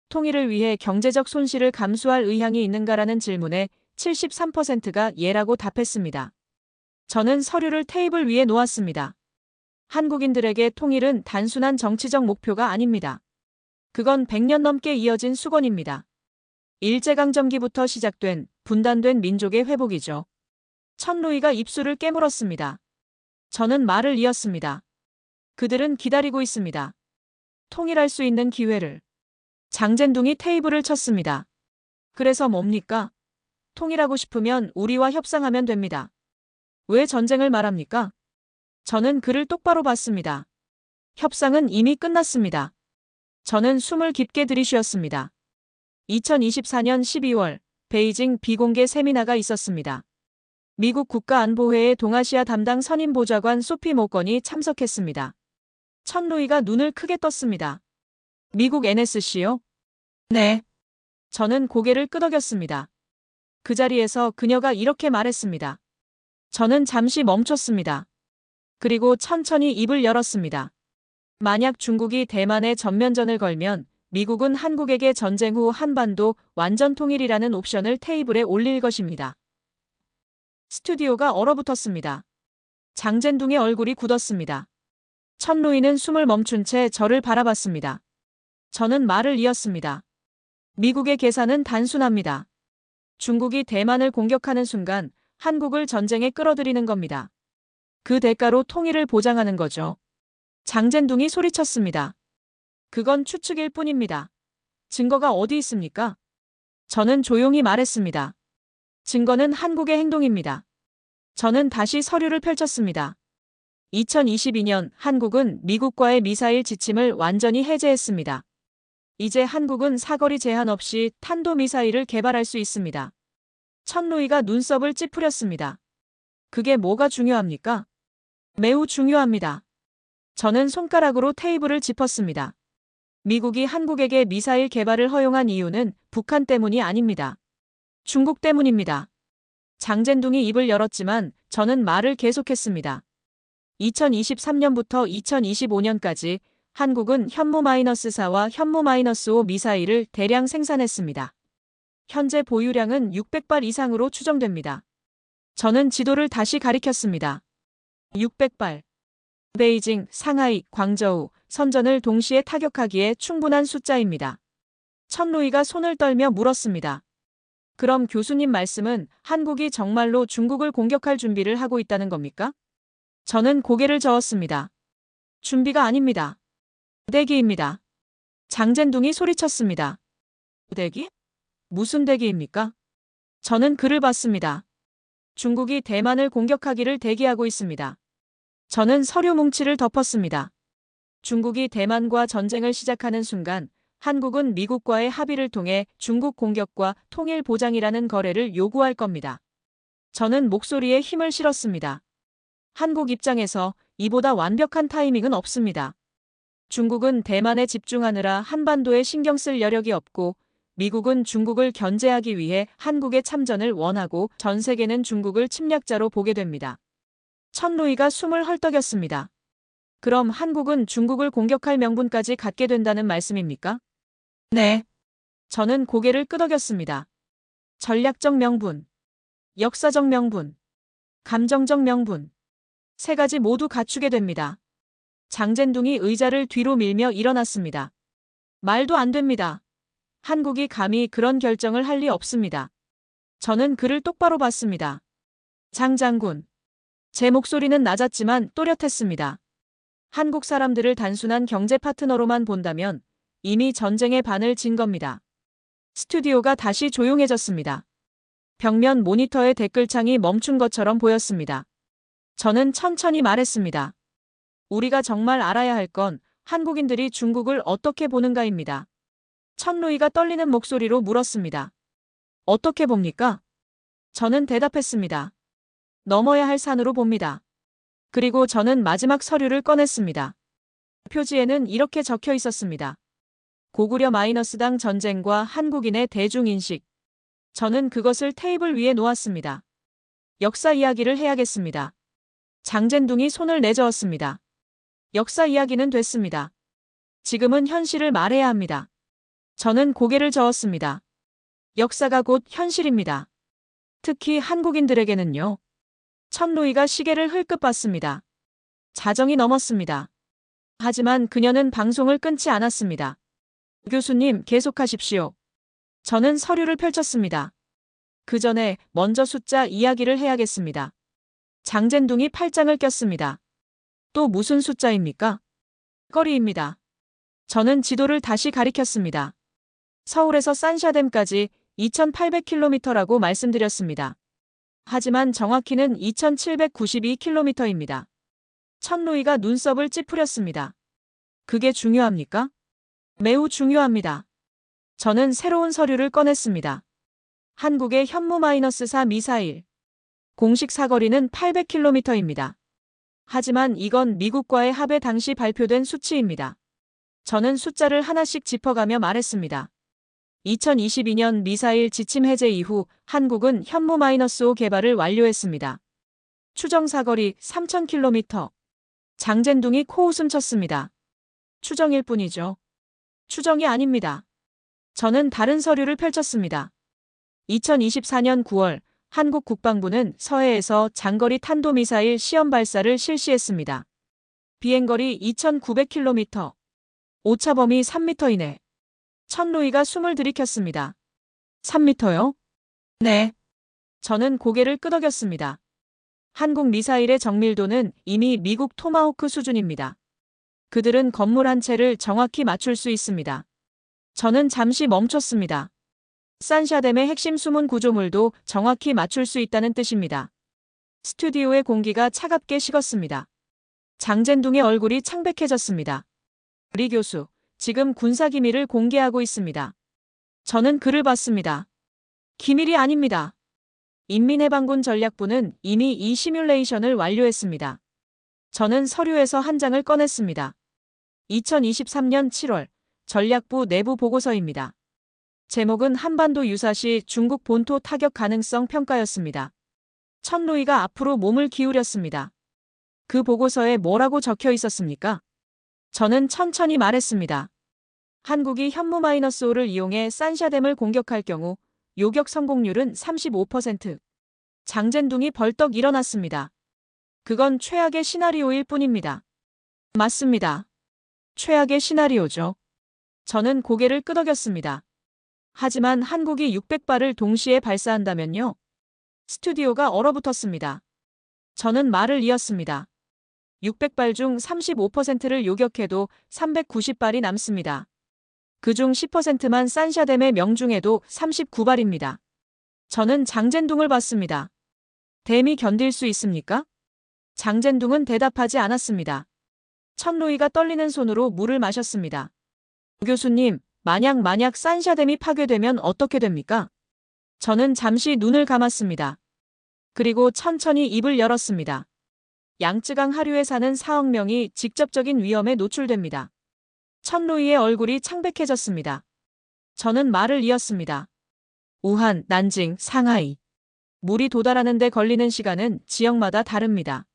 통일을 위해 경제적 손실을 감수할 의향이 있는가라는 질문에 73%가 예라고 답했습니다. 저는 서류를 테이블 위에 놓았습니다. 한국인들에게 통일은 단순한 정치적 목표가 아닙니다. 그건 100년 넘게 이어진 수건입니다. 일제강점기부터 시작된 분단된 민족의 회복이죠. 천루이가 입술을 깨물었습니다. 저는 말을 이었습니다. 그들은 기다리고 있습니다. 통일할 수 있는 기회를. 장젠둥이 테이블을 쳤습니다. 그래서 뭡니까? 통일하고 싶으면 우리와 협상하면 됩니다. 왜 전쟁을 말합니까? 저는 그를 똑바로 봤습니다. 협상은 이미 끝났습니다. 저는 숨을 깊게 들이쉬었습니다. 2024년 12월 베이징 비공개 세미나가 있었습니다. 미국 국가안보회의 동아시아 담당 선임 보좌관 소피 모건이 참석했습니다. 천루이가 눈을 크게 떴습니다. 미국 NSC요? 네. 저는 고개를 끄덕였습니다. 그 자리에서 그녀가 이렇게 말했습니다. 저는 잠시 멈췄습니다. 그리고 천천히 입을 열었습니다. 만약 중국이 대만에 전면전을 걸면 미국은 한국에게 전쟁 후 한반도 완전 통일이라는 옵션을 테이블에 올릴 것입니다. 스튜디오가 얼어붙었습니다. 장젠둥의 얼굴이 굳었습니다. 천루이는 숨을 멈춘 채 저를 바라봤습니다. 저는 말을 이었습니다. 미국의 계산은 단순합니다. 중국이 대만을 공격하는 순간 한국을 전쟁에 끌어들이는 겁니다. 그 대가로 통일을 보장하는 거죠. 장젠둥이 소리쳤습니다. 그건 추측일 뿐입니다. 증거가 어디 있습니까? 저는 조용히 말했습니다. 증거는 한국의 행동입니다. 저는 다시 서류를 펼쳤습니다. 2022년 한국은 미국과의 미사일 지침을 완전히 해제했습니다. 이제 한국은 사거리 제한 없이 탄도미사일을 개발할 수 있습니다. 천루이가 눈썹을 찌푸렸습니다. 그게 뭐가 중요합니까? 매우 중요합니다. 저는 손가락으로 테이블을 짚었습니다. 미국이 한국에게 미사일 개발을 허용한 이유는 북한 때문이 아닙니다. 중국 때문입니다. 장젠둥이 입을 열었지만 저는 말을 계속했습니다. 2023년부터 2025년까지 한국은 현무-4와 현무-5 미사일을 대량 생산했습니다. 현재 보유량은 600발 이상으로 추정됩니다. 저는 지도를 다시 가리켰습니다. 600발. 베이징, 상하이, 광저우, 선전을 동시에 타격하기에 충분한 숫자입니다. 천루이가 손을 떨며 물었습니다. 그럼 교수님 말씀은 한국이 정말로 중국을 공격할 준비를 하고 있다는 겁니까? 저는 고개를 저었습니다. 준비가 아닙니다. 대기입니다. 장젠둥이 소리쳤습니다. 대기? 무슨 대기입니까? 저는 그를 봤습니다. 중국이 대만을 공격하기를 대기하고 있습니다. 저는 서류 뭉치를 덮었습니다. 중국이 대만과 전쟁을 시작하는 순간 한국은 미국과의 합의를 통해 중국 공격과 통일 보장이라는 거래를 요구할 겁니다. 저는 목소리에 힘을 실었습니다. 한국 입장에서 이보다 완벽한 타이밍은 없습니다. 중국은 대만에 집중하느라 한반도에 신경 쓸 여력이 없고 미국은 중국을 견제하기 위해 한국의 참전을 원하고 전 세계는 중국을 침략자로 보게 됩니다. 천루이가 숨을 헐떡였습니다. 그럼 한국은 중국을 공격할 명분까지 갖게 된다는 말씀입니까? 네. 저는 고개를 끄덕였습니다. 전략적 명분, 역사적 명분, 감정적 명분. 세 가지 모두 갖추게 됩니다. 장젠둥이 의자를 뒤로 밀며 일어났습니다. 말도 안 됩니다. 한국이 감히 그런 결정을 할 리 없습니다. 저는 그를 똑바로 봤습니다. 장 장군. 제 목소리는 낮았지만 또렷했습니다. 한국 사람들을 단순한 경제 파트너로만 본다면 이미 전쟁의 반을 진 겁니다. 스튜디오가 다시 조용해졌습니다. 벽면 모니터의 댓글창이 멈춘 것처럼 보였습니다. 저는 천천히 말했습니다. 우리가 정말 알아야 할 건 한국인들이 중국을 어떻게 보는가입니다. 천루이가 떨리는 목소리로 물었습니다. 어떻게 봅니까? 저는 대답했습니다. 넘어야 할 산으로 봅니다. 그리고 저는 마지막 서류를 꺼냈습니다. 표지에는 이렇게 적혀 있었습니다. 고구려 마이너스당 전쟁과 한국인의 대중인식. 저는 그것을 테이블 위에 놓았습니다. 역사 이야기를 해야겠습니다. 장젠둥이 손을 내저었습니다. 역사 이야기는 됐습니다. 지금은 현실을 말해야 합니다. 저는 고개를 저었습니다. 역사가 곧 현실입니다. 특히 한국인들에게는요. 천루이가 시계를 흘끗 봤습니다. 자정이 넘었습니다. 하지만 그녀는 방송을 끊지 않았습니다. 교수님, 계속하십시오. 저는 서류를 펼쳤습니다. 그 전에 먼저 숫자 이야기를 해야겠습니다. 장젠둥이 팔짱을 꼈습니다. 또 무슨 숫자입니까? 거리입니다. 저는 지도를 다시 가리켰습니다. 서울에서 산샤댐까지 2,800km라고 말씀드렸습니다. 하지만 정확히는 2,792km입니다. 천루이가 눈썹을 찌푸렸습니다. 그게 중요합니까? 매우 중요합니다. 저는 새로운 서류를 꺼냈습니다. 한국의 현무-4 미사일. 공식 사거리는 800km입니다. 하지만 이건 미국과의 합의 당시 발표된 수치입니다. 저는 숫자를 하나씩 짚어가며 말했습니다. 2022년 미사일 지침 해제 이후 한국은 현무-5 개발을 완료했습니다. 추정 사거리 3,000km. 장젠둥이 코웃음 쳤습니다. 추정일 뿐이죠. 추정이 아닙니다. 저는 다른 서류를 펼쳤습니다. 2024년 9월 한국 국방부는 서해에서 장거리 탄도미사일 시험 발사를 실시했습니다. 비행거리 2,900km. 오차 범위 3m 이내. 천루이가 숨을 들이켰습니다. 3m요? 네. 저는 고개를 끄덕였습니다. 한국 미사일의 정밀도는 이미 미국 토마호크 수준입니다. 그들은 건물 한 채를 정확히 맞출 수 있습니다. 저는 잠시 멈췄습니다. 산샤댐의 핵심 숨은 구조물도 정확히 맞출 수 있다는 뜻입니다. 스튜디오의 공기가 차갑게 식었습니다. 장젠둥의 얼굴이 창백해졌습니다. 리 교수, 지금 군사기밀을 공개하고 있습니다. 저는 그를 봤습니다. 기밀이 아닙니다. 인민해방군 전략부는 이미 이 시뮬레이션을 완료했습니다. 저는 서류에서 한 장을 꺼냈습니다. 2023년 7월 전략부 내부 보고서입니다. 제목은 한반도 유사시 중국 본토 타격 가능성 평가였습니다. 천루이가 앞으로 몸을 기울였습니다. 그 보고서에 뭐라고 적혀 있었습니까? 저는 천천히 말했습니다. 한국이 현무-5를 이용해 산샤댐을 공격할 경우 요격 성공률은 35%. 장젠둥이 벌떡 일어났습니다. 그건 최악의 시나리오일 뿐입니다. 맞습니다. 최악의 시나리오죠. 저는 고개를 끄덕였습니다. 하지만 한국이 600발을 동시에 발사한다면요? 스튜디오가 얼어붙었습니다. 저는 말을 이었습니다. 600발 중 35%를 요격해도 390발이 남습니다. 그중 10%만 산샤댐에 명중해도 39발입니다. 저는 장젠둥을 봤습니다. 댐이 견딜 수 있습니까? 장젠둥은 대답하지 않았습니다. 천루이가 떨리는 손으로 물을 마셨습니다. 교수님, 만약 산샤댐이 파괴되면 어떻게 됩니까? 저는 잠시 눈을 감았습니다. 그리고 천천히 입을 열었습니다. 양쯔강 하류에 사는 4억 명이 직접적인 위험에 노출됩니다. 천루이의 얼굴이 창백해졌습니다. 저는 말을 이었습니다. 우한, 난징, 상하이. 물이 도달하는 데 걸리는 시간은 지역마다 다릅니다.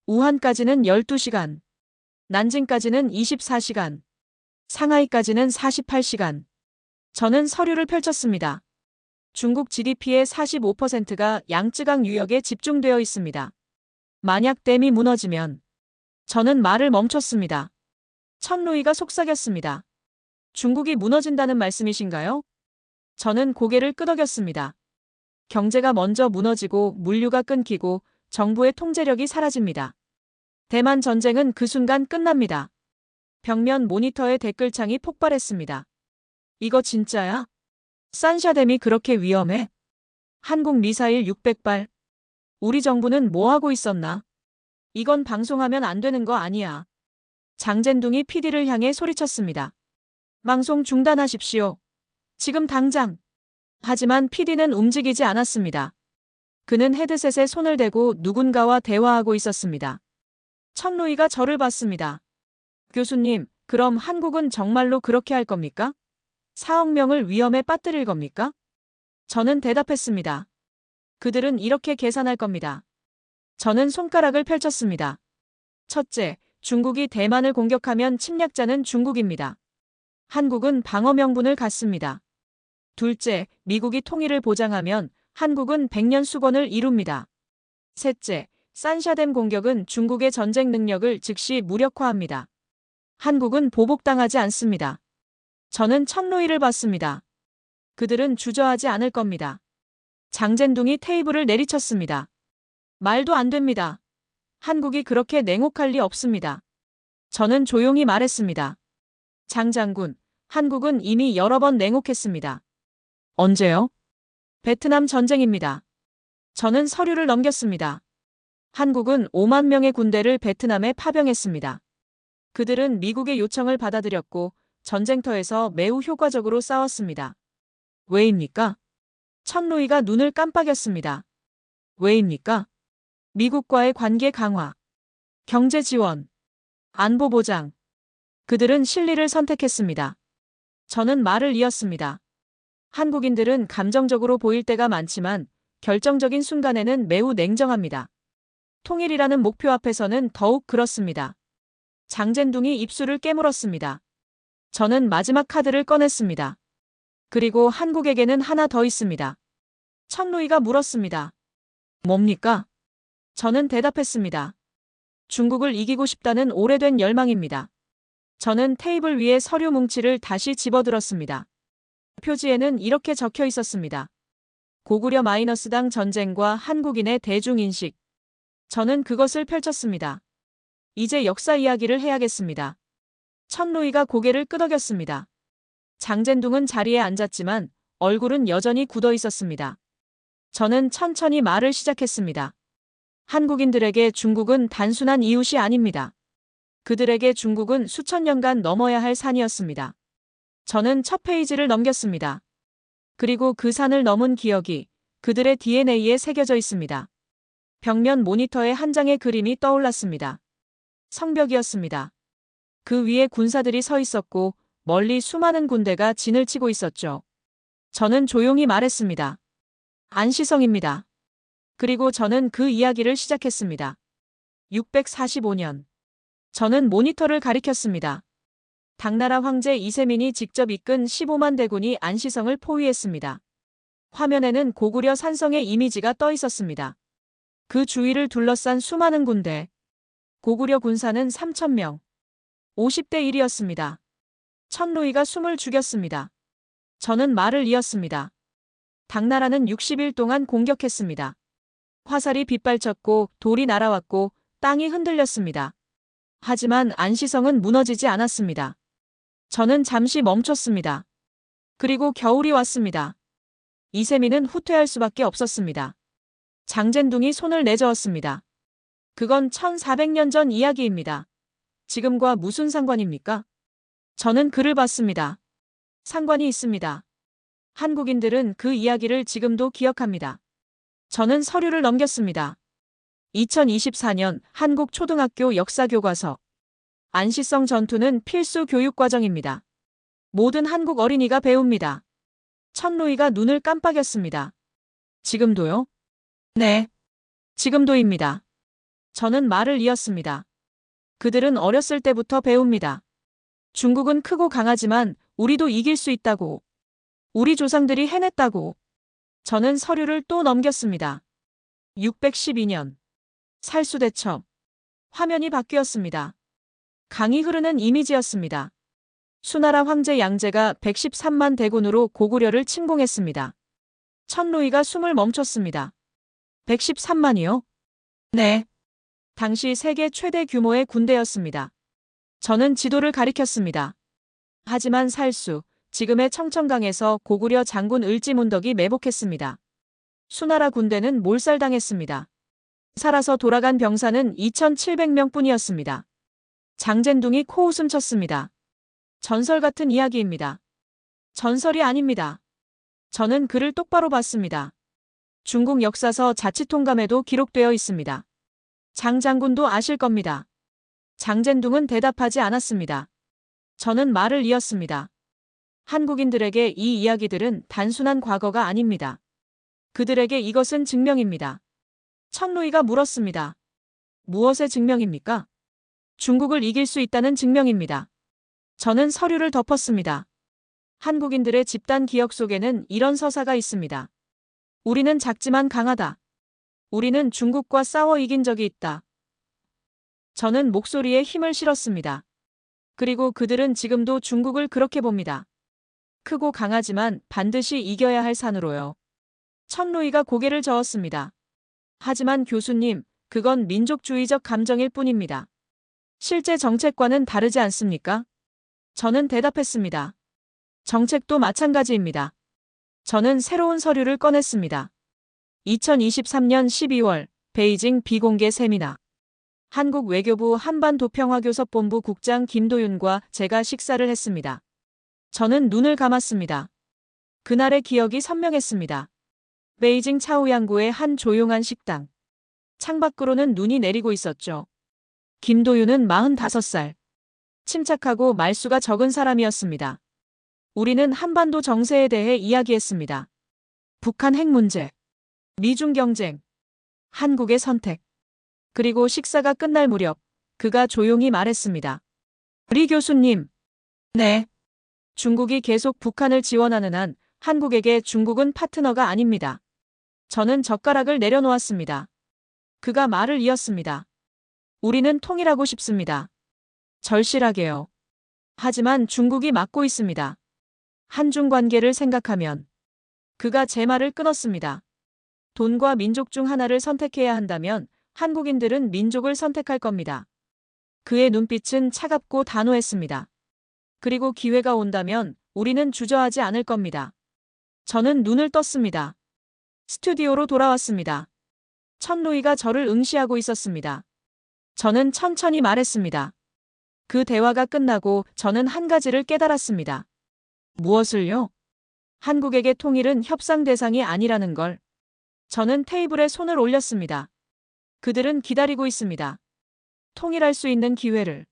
우한까지는 12시간, 난징까지는 24시간, 상하이까지는 48시간. 저는 서류를 펼쳤습니다. 중국 GDP의 45%가 양쯔강 유역에 집중되어 있습니다. 만약 댐이 무너지면 저는 말을 멈췄습니다. 천루이가 속삭였습니다. 중국이 무너진다는 말씀이신가요? 저는 고개를 끄덕였습니다. 경제가 먼저 무너지고 물류가 끊기고 정부의 통제력이 사라집니다. 대만 전쟁은 그 순간 끝납니다. 벽면 모니터의 댓글창이 폭발했습니다. 이거 진짜야? 산샤댐이 그렇게 위험해? 한국 미사일 600발. 우리 정부는 뭐 하고 있었나? 이건 방송하면 안 되는 거 아니야. 장젠둥이 PD를 향해 소리쳤습니다. 방송 중단하십시오. 지금 당장. 하지만 PD는 움직이지 않았습니다. 그는 헤드셋에 손을 대고 누군가와 대화하고 있었습니다. 천루이가 저를 봤습니다. 교수님, 그럼 한국은 정말로 그렇게 할 겁니까? 4억 명을 위험에 빠뜨릴 겁니까? 저는 대답했습니다. 그들은 이렇게 계산할 겁니다. 저는 손가락을 펼쳤습니다. 첫째, 중국이 대만을 공격하면 침략자는 중국입니다. 한국은 방어 명분을 갖습니다. 둘째, 미국이 통일을 보장하면 한국은 100년 수건을 이룹니다. 셋째, 산샤댐 공격은 중국의 전쟁 능력을 즉시 무력화합니다. 한국은 보복당하지 않습니다. 저는 천루이를 봤습니다. 그들은 주저하지 않을 겁니다. 장젠둥이 테이블을 내리쳤습니다. 말도 안 됩니다. 한국이 그렇게 냉혹할 리 없습니다. 저는 조용히 말했습니다. 장 장군, 한국은 이미 여러 번 냉혹했습니다. 언제요? 베트남 전쟁입니다. 저는 서류를 넘겼습니다. 한국은 5만 명의 군대를 베트남에 파병했습니다. 그들은 미국의 요청을 받아들였고 전쟁터에서 매우 효과적으로 싸웠습니다. 왜입니까? 천루이가 눈을 깜빡였습니다. 왜입니까? 미국과의 관계 강화, 경제 지원, 안보 보장. 그들은 실리를 선택했습니다. 저는 말을 이었습니다. 한국인들은 감정적으로 보일 때가 많지만 결정적인 순간에는 매우 냉정합니다. 통일이라는 목표 앞에서는 더욱 그렇습니다. 장젠둥이 입술을 깨물었습니다. 저는 마지막 카드를 꺼냈습니다. 그리고 한국에게는 하나 더 있습니다. 천루이가 물었습니다. 뭡니까? 저는 대답했습니다. 중국을 이기고 싶다는 오래된 열망입니다. 저는 테이블 위에 서류 뭉치를 다시 집어들었습니다. 표지에는 이렇게 적혀 있었습니다. 고구려 마이너스당 전쟁과 한국인의 대중인식. 저는 그것을 펼쳤습니다. 이제 역사 이야기를 해야겠습니다. 천루이가 고개를 끄덕였습니다. 장젠둥은 자리에 앉았지만 얼굴은 여전히 굳어 있었습니다. 저는 천천히 말을 시작했습니다. 한국인들에게 중국은 단순한 이웃이 아닙니다. 그들에게 중국은 수천 년간 넘어야 할 산이었습니다. 저는 첫 페이지를 넘겼습니다. 그리고 그 산을 넘은 기억이 그들의 DNA에 새겨져 있습니다. 벽면 모니터에 한 장의 그림이 떠올랐습니다. 성벽이었습니다. 그 위에 군사들이 서 있었고 멀리 수많은 군대가 진을 치고 있었죠. 저는 조용히 말했습니다. 안시성입니다. 그리고 저는 그 이야기를 시작했습니다. 645년. 저는 모니터를 가리켰습니다. 당나라 황제 이세민이 직접 이끈 15만 대군이 안시성을 포위했습니다. 화면에는 고구려 산성의 이미지가 떠 있었습니다. 그 주위를 둘러싼 수많은 군대. 고구려 군사는 3,000명. 50대 1이었습니다. 천루이가 숨을 죽였습니다. 저는 말을 이었습니다. 당나라는 60일 동안 공격했습니다. 화살이 빗발쳤고 돌이 날아왔고 땅이 흔들렸습니다. 하지만 안시성은 무너지지 않았습니다. 저는 잠시 멈췄습니다. 그리고 겨울이 왔습니다. 이세민은 후퇴할 수밖에 없었습니다. 장젠둥이 손을 내저었습니다. 그건 1400년 전 이야기입니다. 지금과 무슨 상관입니까? 저는 그를 봤습니다. 상관이 있습니다. 한국인들은 그 이야기를 지금도 기억합니다. 저는 서류를 넘겼습니다. 2024년 한국 초등학교 역사교과서. 안시성 전투는 필수 교육과정입니다. 모든 한국 어린이가 배웁니다. 천루이가 눈을 깜빡였습니다. 지금도요? 네. 지금도입니다. 저는 말을 이었습니다. 그들은 어렸을 때부터 배웁니다. 중국은 크고 강하지만 우리도 이길 수 있다고. 우리 조상들이 해냈다고. 저는 서류를 또 넘겼습니다. 612년. 살수대첩. 화면이 바뀌었습니다. 강이 흐르는 이미지였습니다. 수나라 황제 양제가 113만 대군으로 고구려를 침공했습니다. 천로이가 숨을 멈췄습니다. 113만이요? 네. 당시 세계 최대 규모의 군대였습니다. 저는 지도를 가리켰습니다. 하지만 살수, 지금의 청천강에서 고구려 장군 을지문덕이 매복했습니다. 수나라 군대는 몰살당했습니다. 살아서 돌아간 병사는 2,700명 뿐이었습니다. 장젠둥이 코웃음 쳤습니다. 전설 같은 이야기입니다. 전설이 아닙니다. 저는 글을 똑바로 봤습니다. 중국 역사서 자치통감에도 기록되어 있습니다. 장 장군도 아실 겁니다. 장젠둥은 대답하지 않았습니다. 저는 말을 이었습니다. 한국인들에게 이 이야기들은 단순한 과거가 아닙니다. 그들에게 이것은 증명입니다. 천로이가 물었습니다. 무엇의 증명입니까? 중국을 이길 수 있다는 증명입니다. 저는 서류를 덮었습니다. 한국인들의 집단 기억 속에는 이런 서사가 있습니다. 우리는 작지만 강하다. 우리는 중국과 싸워 이긴 적이 있다. 저는 목소리에 힘을 실었습니다. 그리고 그들은 지금도 중국을 그렇게 봅니다. 크고 강하지만 반드시 이겨야 할 산으로요. 천로이가 고개를 저었습니다. 하지만 교수님, 그건 민족주의적 감정일 뿐입니다. 실제 정책과는 다르지 않습니까? 저는 대답했습니다. 정책도 마찬가지입니다. 저는 새로운 서류를 꺼냈습니다. 2023년 12월 베이징 비공개 세미나. 한국 외교부 한반도평화교섭본부 국장 김도윤과 제가 식사를 했습니다. 저는 눈을 감았습니다. 그날의 기억이 선명했습니다. 베이징 차오양구의 한 조용한 식당. 창밖으로는 눈이 내리고 있었죠. 김도윤은 45살. 침착하고 말수가 적은 사람이었습니다. 우리는 한반도 정세에 대해 이야기했습니다. 북한 핵 문제, 미중 경쟁, 한국의 선택. 그리고 식사가 끝날 무렵 그가 조용히 말했습니다. 리 교수님. 네. 중국이 계속 북한을 지원하는 한 한국에게 중국은 파트너가 아닙니다. 저는 젓가락을 내려놓았습니다. 그가 말을 이었습니다. 우리는 통일하고 싶습니다. 절실하게요. 하지만 중국이 막고 있습니다. 한중 관계를 생각하면. 그가 제 말을 끊었습니다. 돈과 민족 중 하나를 선택해야 한다면 한국인들은 민족을 선택할 겁니다. 그의 눈빛은 차갑고 단호했습니다. 그리고 기회가 온다면 우리는 주저하지 않을 겁니다. 저는 눈을 떴습니다. 스튜디오로 돌아왔습니다. 천로이가 저를 응시하고 있었습니다. 저는 천천히 말했습니다. 그 대화가 끝나고 저는 한 가지를 깨달았습니다. 무엇을요? 한국에게 통일은 협상 대상이 아니라는 걸. 저는 테이블에 손을 올렸습니다. 그들은 기다리고 있습니다. 통일할 수 있는 기회를.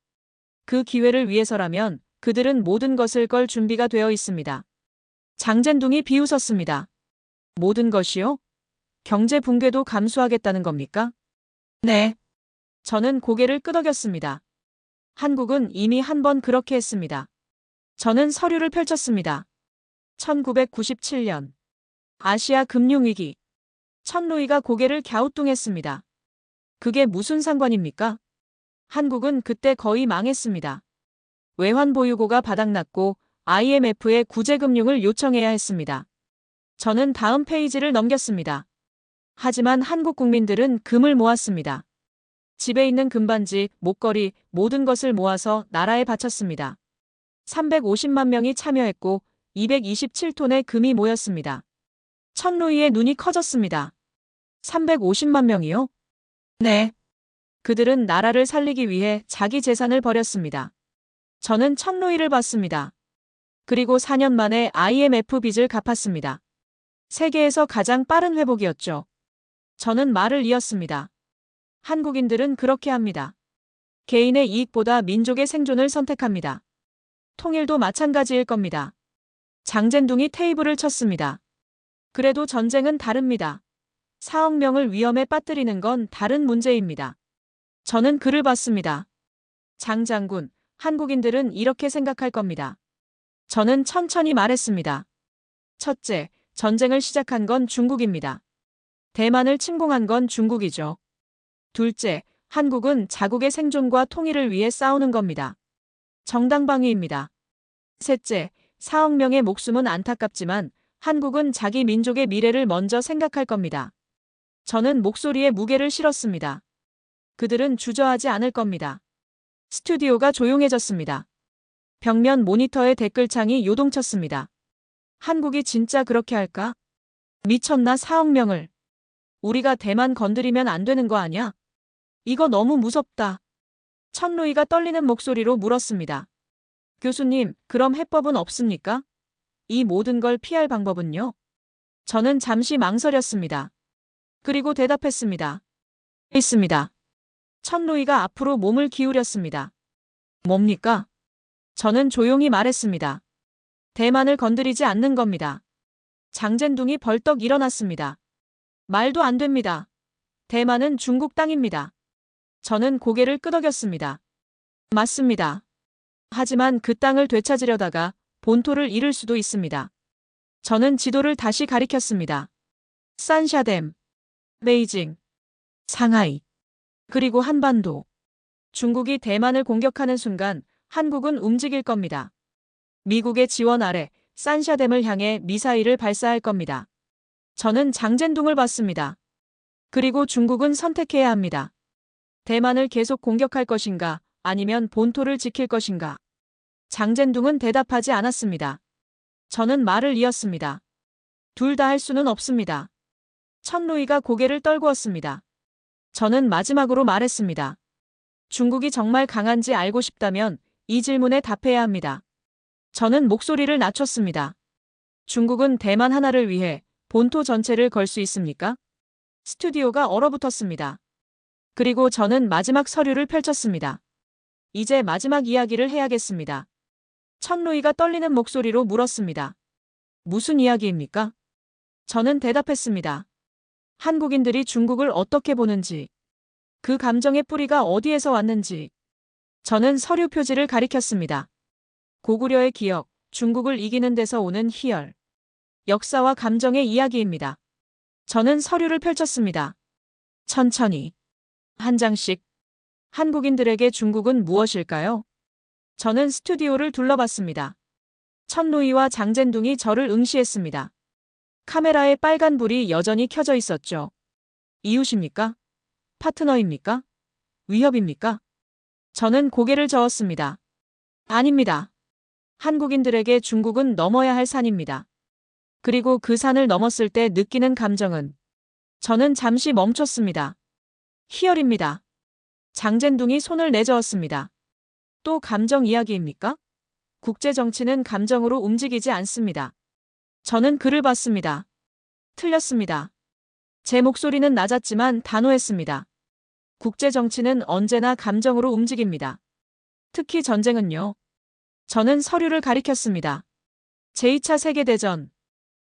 그 기회를 위해서라면 그들은 모든 것을 걸 준비가 되어 있습니다. 장젠둥이 비웃었습니다. 모든 것이요? 경제 붕괴도 감수하겠다는 겁니까? 네. 저는 고개를 끄덕였습니다. 한국은 이미 한 번 그렇게 했습니다. 저는 서류를 펼쳤습니다. 1997년. 아시아 금융위기. 천로이가 고개를 갸우뚱했습니다. 그게 무슨 상관입니까? 한국은 그때 거의 망했습니다. 외환보유고가 바닥났고 IMF에 구제금융을 요청해야 했습니다. 저는 다음 페이지를 넘겼습니다. 하지만 한국 국민들은 금을 모았습니다. 집에 있는 금반지, 목걸이, 모든 것을 모아서 나라에 바쳤습니다. 350만 명이 참여했고 227톤의 금이 모였습니다. 천로이의 눈이 커졌습니다. 350만 명이요? 네. 그들은 나라를 살리기 위해 자기 재산을 버렸습니다. 저는 천로이를 봤습니다. 그리고 4년 만에 IMF 빚을 갚았습니다. 세계에서 가장 빠른 회복이었죠. 저는 말을 이었습니다. 한국인들은 그렇게 합니다. 개인의 이익보다 민족의 생존을 선택합니다. 통일도 마찬가지일 겁니다. 장젠둥이 테이블을 쳤습니다. 그래도 전쟁은 다릅니다. 4억 명을 위험에 빠뜨리는 건 다른 문제입니다. 저는 그를 봤습니다. 장 장군, 한국인들은 이렇게 생각할 겁니다. 저는 천천히 말했습니다. 첫째, 전쟁을 시작한 건 중국입니다. 대만을 침공한 건 중국이죠. 둘째, 한국은 자국의 생존과 통일을 위해 싸우는 겁니다. 정당방위입니다. 셋째, 4억 명의 목숨은 안타깝지만 한국은 자기 민족의 미래를 먼저 생각할 겁니다. 저는 목소리에 무게를 실었습니다. 그들은 주저하지 않을 겁니다. 스튜디오가 조용해졌습니다. 벽면 모니터의 댓글창이 요동쳤습니다. 한국이 진짜 그렇게 할까? 미쳤나 4억 명을. 우리가 대만 건드리면 안 되는 거 아냐? 이거 너무 무섭다. 천루이가 떨리는 목소리로 물었습니다. 교수님, 그럼 해법은 없습니까? 이 모든 걸 피할 방법은요? 저는 잠시 망설였습니다. 그리고 대답했습니다. 있습니다. 천루이가 앞으로 몸을 기울였습니다. 뭡니까? 저는 조용히 말했습니다. 대만을 건드리지 않는 겁니다. 장젠둥이 벌떡 일어났습니다. 말도 안 됩니다. 대만은 중국 땅입니다. 저는 고개를 끄덕였습니다. 맞습니다. 하지만 그 땅을 되찾으려다가 본토를 잃을 수도 있습니다. 저는 지도를 다시 가리켰습니다. 산샤댐, 베이징, 상하이, 그리고 한반도. 중국이 대만을 공격하는 순간 한국은 움직일 겁니다. 미국의 지원 아래 산샤댐을 향해 미사일을 발사할 겁니다. 저는 장젠둥을 봤습니다. 그리고 중국은 선택해야 합니다. 대만을 계속 공격할 것인가 아니면 본토를 지킬 것인가. 장젠둥은 대답하지 않았습니다. 저는 말을 이었습니다. 둘 다 할 수는 없습니다. 천루이가 고개를 떨구었습니다. 저는 마지막으로 말했습니다. 중국이 정말 강한지 알고 싶다면 이 질문에 답해야 합니다. 저는 목소리를 낮췄습니다. 중국은 대만 하나를 위해 본토 전체를 걸 수 있습니까? 스튜디오가 얼어붙었습니다. 그리고 저는 마지막 서류를 펼쳤습니다. 이제 마지막 이야기를 해야겠습니다. 천루이가 떨리는 목소리로 물었습니다. 무슨 이야기입니까? 저는 대답했습니다. 한국인들이 중국을 어떻게 보는지, 그 감정의 뿌리가 어디에서 왔는지. 저는 서류 표지를 가리켰습니다. 고구려의 기억, 중국을 이기는 데서 오는 희열. 역사와 감정의 이야기입니다. 저는 서류를 펼쳤습니다. 천천히. 한 장씩. 한국인들에게 중국은 무엇일까요? 저는 스튜디오를 둘러봤습니다. 천루이와 장젠둥이 저를 응시했습니다. 카메라에 빨간 불이 여전히 켜져 있었죠. 이웃입니까? 파트너입니까? 위협입니까? 저는 고개를 저었습니다. 아닙니다. 한국인들에게 중국은 넘어야 할 산입니다. 그리고 그 산을 넘었을 때 느끼는 감정은. 저는 잠시 멈췄습니다. 희열입니다. 장젠둥이 손을 내저었습니다. 또 감정 이야기입니까? 국제 정치는 감정으로 움직이지 않습니다. 저는 그를 봤습니다. 틀렸습니다. 제 목소리는 낮았지만 단호했습니다. 국제 정치는 언제나 감정으로 움직입니다. 특히 전쟁은요. 저는 서류를 가리켰습니다. 제2차 세계대전.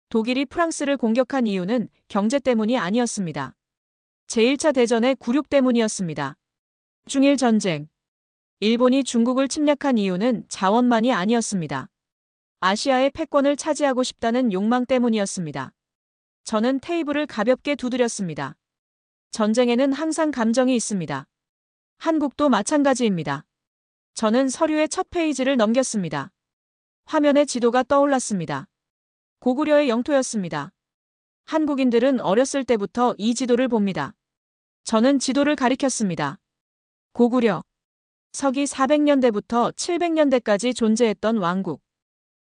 독일이 프랑스를 공격한 이유는 경제 때문이 아니었습니다. 제1차 대전의 굴욕 때문이었습니다. 중일 전쟁. 일본이 중국을 침략한 이유는 자원만이 아니었습니다. 아시아의 패권을 차지하고 싶다는 욕망 때문이었습니다. 저는 테이블을 가볍게 두드렸습니다. 전쟁에는 항상 감정이 있습니다. 한국도 마찬가지입니다. 저는 서류의 첫 페이지를 넘겼습니다. 화면에 지도가 떠올랐습니다. 고구려의 영토였습니다. 한국인들은 어렸을 때부터 이 지도를 봅니다. 저는 지도를 가리켰습니다. 고구려. 서기 400년대부터 700년대까지 존재했던 왕국.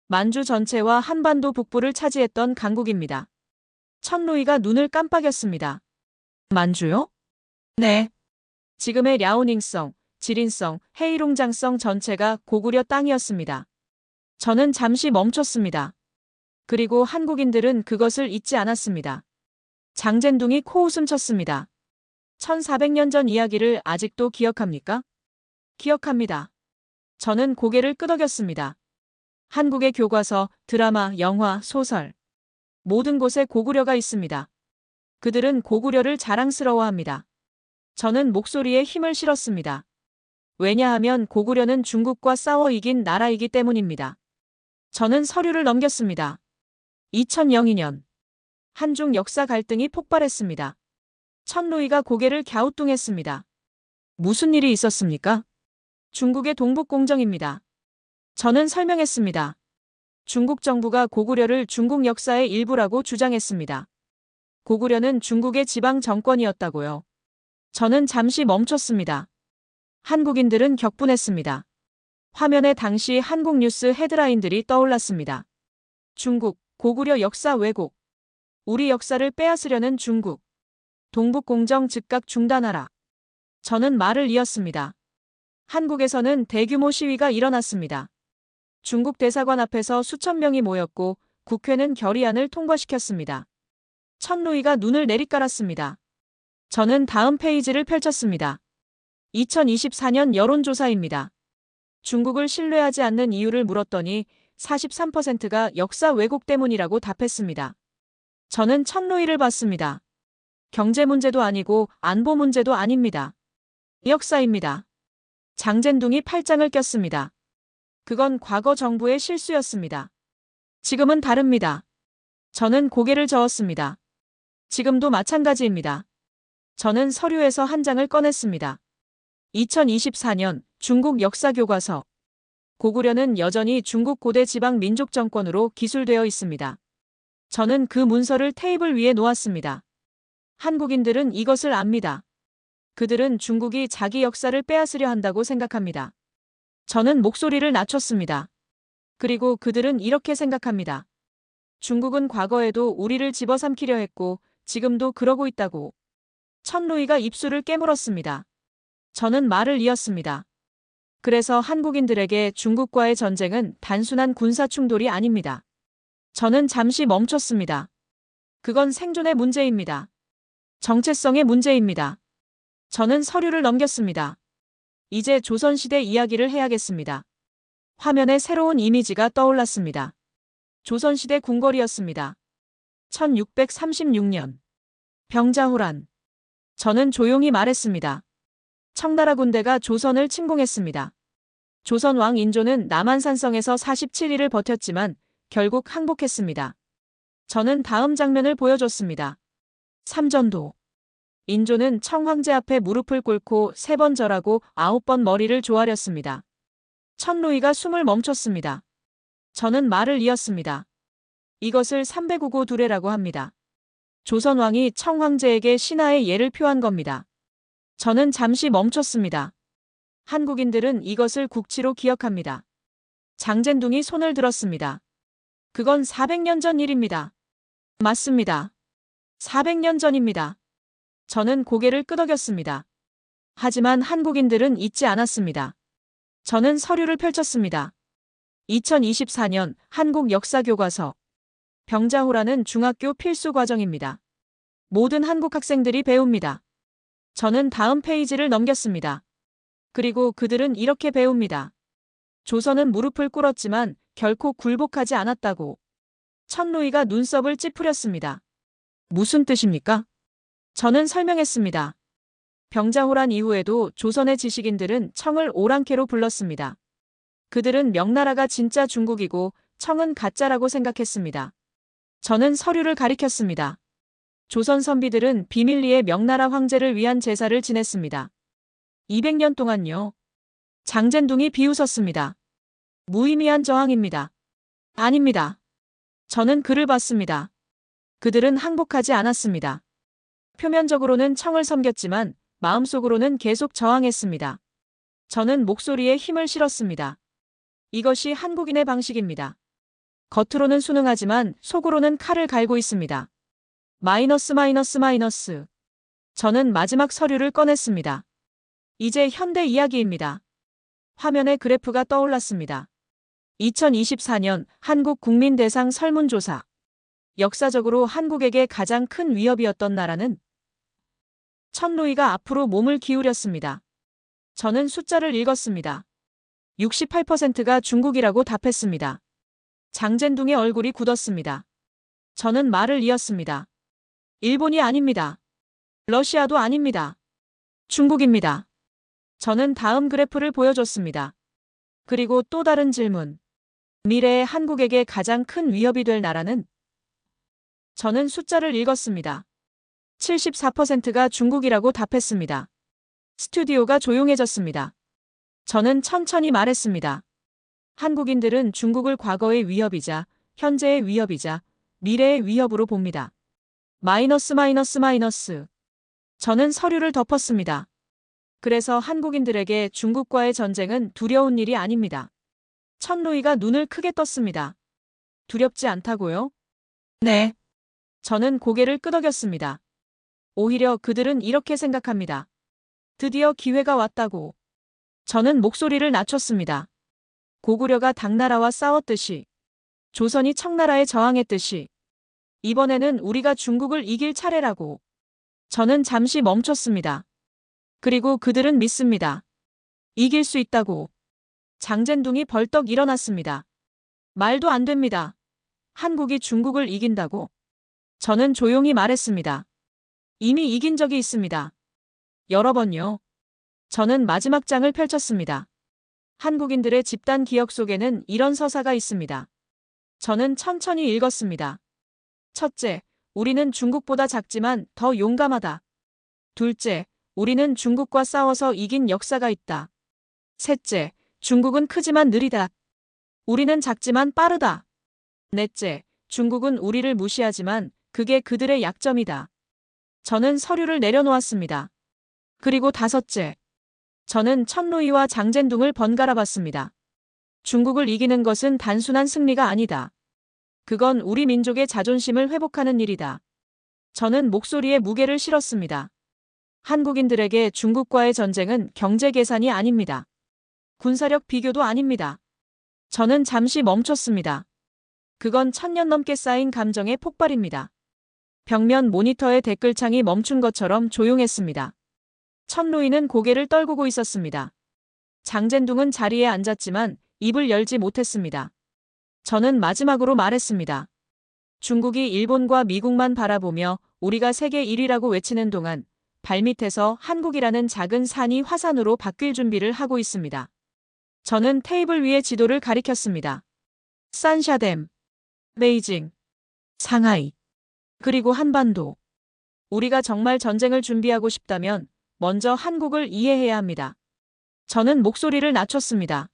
만주 전체와 한반도 북부를 차지했던 강국입니다. 천루이가 눈을 깜빡였습니다. 만주요? 네. 지금의 랴오닝성, 지린성, 헤이룽장성 전체가 고구려 땅이었습니다. 저는 잠시 멈췄습니다. 그리고 한국인들은 그것을 잊지 않았습니다. 장젠둥이 코웃음 쳤습니다. 1400년 전 이야기를 아직도 기억합니까? 기억합니다. 저는 고개를 끄덕였습니다. 한국의 교과서, 드라마, 영화, 소설. 모든 곳에 고구려가 있습니다. 그들은 고구려를 자랑스러워합니다. 저는 목소리에 힘을 실었습니다. 왜냐하면 고구려는 중국과 싸워 이긴 나라이기 때문입니다. 저는 서류를 넘겼습니다. 2002년 한중 역사 갈등이 폭발했습니다. 천루이가 고개를 갸우뚱했습니다. 무슨 일이 있었습니까? 중국의 동북공정입니다. 저는 설명했습니다. 중국 정부가 고구려를 중국 역사의 일부라고 주장했습니다. 고구려는 중국의 지방 정권이었다고요. 저는 잠시 멈췄습니다. 한국인들은 격분했습니다. 화면에 당시 한국 뉴스 헤드라인들이 떠올랐습니다. 중국, 고구려 역사 왜곡. 우리 역사를 빼앗으려는 중국. 동북공정 즉각 중단하라. 저는 말을 이었습니다. 한국에서는 대규모 시위가 일어났습니다. 중국 대사관 앞에서 수천 명이 모였고 국회는 결의안을 통과시켰습니다. 천루이가 눈을 내리깔았습니다. 저는 다음 페이지를 펼쳤습니다. 2024년 여론조사입니다. 중국을 신뢰하지 않는 이유를 물었더니 43%가 역사 왜곡 때문이라고 답했습니다. 저는 천루이를 봤습니다. 경제 문제도 아니고 안보 문제도 아닙니다. 역사입니다. 장젠둥이 팔짱을 꼈습니다. 그건 과거 정부의 실수였습니다. 지금은 다릅니다. 저는 고개를 저었습니다. 지금도 마찬가지입니다. 저는 서류에서 한 장을 꺼냈습니다. 2024년 중국 역사교과서. 고구려는 여전히 중국 고대 지방 민족 정권으로 기술되어 있습니다. 저는 그 문서를 테이블 위에 놓았습니다. 한국인들은 이것을 압니다. 그들은 중국이 자기 역사를 빼앗으려 한다고 생각합니다. 저는 목소리를 낮췄습니다. 그리고 그들은 이렇게 생각합니다. 중국은 과거에도 우리를 집어삼키려 했고 지금도 그러고 있다고. 천루이가 입술을 깨물었습니다. 저는 말을 이었습니다. 그래서 한국인들에게 중국과의 전쟁은 단순한 군사 충돌이 아닙니다. 저는 잠시 멈췄습니다. 그건 생존의 문제입니다. 정체성의 문제입니다. 저는 서류를 넘겼습니다. 이제 조선시대 이야기를 해야겠습니다. 화면에 새로운 이미지가 떠올랐습니다. 조선시대 궁궐이었습니다. 1636년. 병자호란. 저는 조용히 말했습니다. 청나라 군대가 조선을 침공했습니다. 조선 왕 인조는 남한산성에서 47일을 버텼지만 결국 항복했습니다. 저는 다음 장면을 보여줬습니다. 삼전도. 인조는 청황제 앞에 무릎을 꿇고 3번 절하고 9번 머리를 조아렸습니다. 천루이가 숨을 멈췄습니다. 저는 말을 이었습니다. 이것을 305고 두례라고 합니다. 조선 왕이 청황제에게 신하의 예를 표한 겁니다. 저는 잠시 멈췄습니다. 한국인들은 이것을 국치로 기억합니다. 장젠둥이 손을 들었습니다. 그건 400년 전 일입니다. 맞습니다. 400년 전입니다. 저는 고개를 끄덕였습니다. 하지만 한국인들은 잊지 않았습니다. 저는 서류를 펼쳤습니다. 2024년 한국 역사교과서. 병자호란은 중학교 필수 과정입니다. 모든 한국 학생들이 배웁니다. 저는 다음 페이지를 넘겼습니다. 그리고 그들은 이렇게 배웁니다. 조선은 무릎을 꿇었지만 결코 굴복하지 않았다고. 천루이가 눈썹을 찌푸렸습니다. 무슨 뜻입니까? 저는 설명했습니다. 병자호란 이후에도 조선의 지식인들은 청을 오랑캐로 불렀습니다. 그들은 명나라가 진짜 중국이고 청은 가짜라고 생각했습니다. 저는 서류를 가리켰습니다. 조선 선비들은 비밀리에 명나라 황제를 위한 제사를 지냈습니다. 200년 동안요. 장젠둥이 비웃었습니다. 무의미한 저항입니다. 아닙니다. 저는 그를 봤습니다. 그들은 항복하지 않았습니다. 표면적으로는 청을 섬겼지만 마음속으로는 계속 저항했습니다. 저는 목소리에 힘을 실었습니다. 이것이 한국인의 방식입니다. 겉으로는 순응하지만 속으로는 칼을 갈고 있습니다. 마이너스 마이너스 마이너스. 저는 마지막 서류를 꺼냈습니다. 이제 현대 이야기입니다. 화면에 그래프가 떠올랐습니다. 2024년 한국 국민대상 설문조사. 역사적으로 한국에게 가장 큰 위협이었던 나라는? 천루이가 앞으로 몸을 기울였습니다. 저는 숫자를 읽었습니다. 68%가 중국이라고 답했습니다. 장젠둥의 얼굴이 굳었습니다. 저는 말을 이었습니다. 일본이 아닙니다. 러시아도 아닙니다. 중국입니다. 저는 다음 그래프를 보여줬습니다. 그리고 또 다른 질문. 미래의 한국에게 가장 큰 위협이 될 나라는? 저는 숫자를 읽었습니다. 74%가 중국이라고 답했습니다. 스튜디오가 조용해졌습니다. 저는 천천히 말했습니다. 한국인들은 중국을 과거의 위협이자, 현재의 위협이자, 미래의 위협으로 봅니다. 마이너스 마이너스 마이너스. 저는 서류를 덮었습니다. 그래서 한국인들에게 중국과의 전쟁은 두려운 일이 아닙니다. 천루이가 눈을 크게 떴습니다. 두렵지 않다고요? 네. 저는 고개를 끄덕였습니다. 오히려 그들은 이렇게 생각합니다. 드디어 기회가 왔다고. 저는 목소리를 낮췄습니다. 고구려가 당나라와 싸웠듯이, 조선이 청나라에 저항했듯이, 이번에는 우리가 중국을 이길 차례라고. 저는 잠시 멈췄습니다. 그리고 그들은 믿습니다. 이길 수 있다고. 장젠둥이 벌떡 일어났습니다. 말도 안 됩니다. 한국이 중국을 이긴다고. 저는 조용히 말했습니다. 이미 이긴 적이 있습니다. 여러 번요. 저는 마지막 장을 펼쳤습니다. 한국인들의 집단 기억 속에는 이런 서사가 있습니다. 저는 천천히 읽었습니다. 첫째, 우리는 중국보다 작지만 더 용감하다. 둘째, 우리는 중국과 싸워서 이긴 역사가 있다. 셋째, 중국은 크지만 느리다. 우리는 작지만 빠르다. 넷째, 중국은 우리를 무시하지만 그게 그들의 약점이다. 저는 서류를 내려놓았습니다. 그리고 다섯째, 저는 천루이와 장젠둥을 번갈아 봤습니다. 중국을 이기는 것은 단순한 승리가 아니다. 그건 우리 민족의 자존심을 회복하는 일이다. 저는 목소리에 무게를 실었습니다. 한국인들에게 중국과의 전쟁은 경제 계산이 아닙니다. 군사력 비교도 아닙니다. 저는 잠시 멈췄습니다. 그건 1000년 넘게 쌓인 감정의 폭발입니다. 벽면 모니터의 댓글창이 멈춘 것처럼 조용했습니다. 천루이는 고개를 떨구고 있었습니다. 장젠둥은 자리에 앉았지만 입을 열지 못했습니다. 저는 마지막으로 말했습니다. 중국이 일본과 미국만 바라보며 우리가 세계 1위라고 외치는 동안 발밑에서 한국이라는 작은 산이 화산으로 바뀔 준비를 하고 있습니다. 저는 테이블 위에 지도를 가리켰습니다. 산샤댐, 베이징, 상하이, 그리고 한반도. 우리가 정말 전쟁을 준비하고 싶다면 먼저 한국을 이해해야 합니다. 저는 목소리를 낮췄습니다.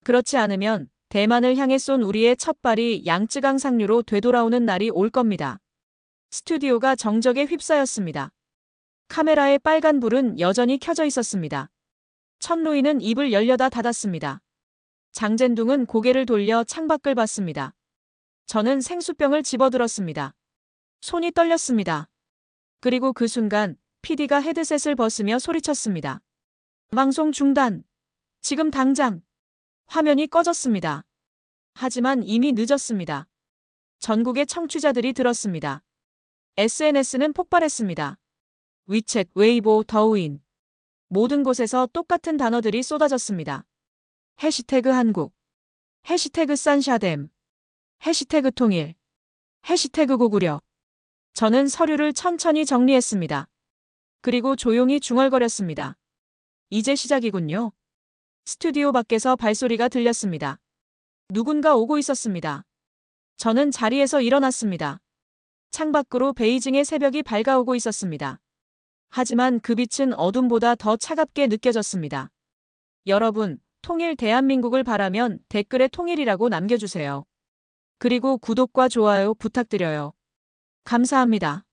그렇지 않으면 대만을 향해 쏜 우리의 첫 발이 양쯔강 상류로 되돌아오는 날이 올 겁니다. 스튜디오가 정적에 휩싸였습니다. 카메라의 빨간 불은 여전히 켜져 있었습니다. 천루이는 입을 열려다 닫았습니다. 장젠둥은 고개를 돌려 창밖을 봤습니다. 저는 생수병을 집어들었습니다. 손이 떨렸습니다. 그리고 그 순간 PD가 헤드셋을 벗으며 소리쳤습니다. 방송 중단. 지금 당장. 화면이 꺼졌습니다. 하지만 이미 늦었습니다. 전국의 청취자들이 들었습니다. SNS는 폭발했습니다. 위챗, 웨이보, 더우인. 모든 곳에서 똑같은 단어들이 쏟아졌습니다. 해시태그 한국, 해시태그 산샤댐, 해시태그 통일, 해시태그 고구려. 저는 서류를 천천히 정리했습니다. 그리고 조용히 중얼거렸습니다. 이제 시작이군요. 스튜디오 밖에서 발소리가 들렸습니다. 누군가 오고 있었습니다. 저는 자리에서 일어났습니다. 창밖으로 베이징의 새벽이 밝아오고 있었습니다. 하지만 그 빛은 어둠보다 더 차갑게 느껴졌습니다. 여러분, 통일 대한민국을 바라면 댓글에 통일이라고 남겨주세요. 그리고 구독과 좋아요 부탁드려요. 감사합니다.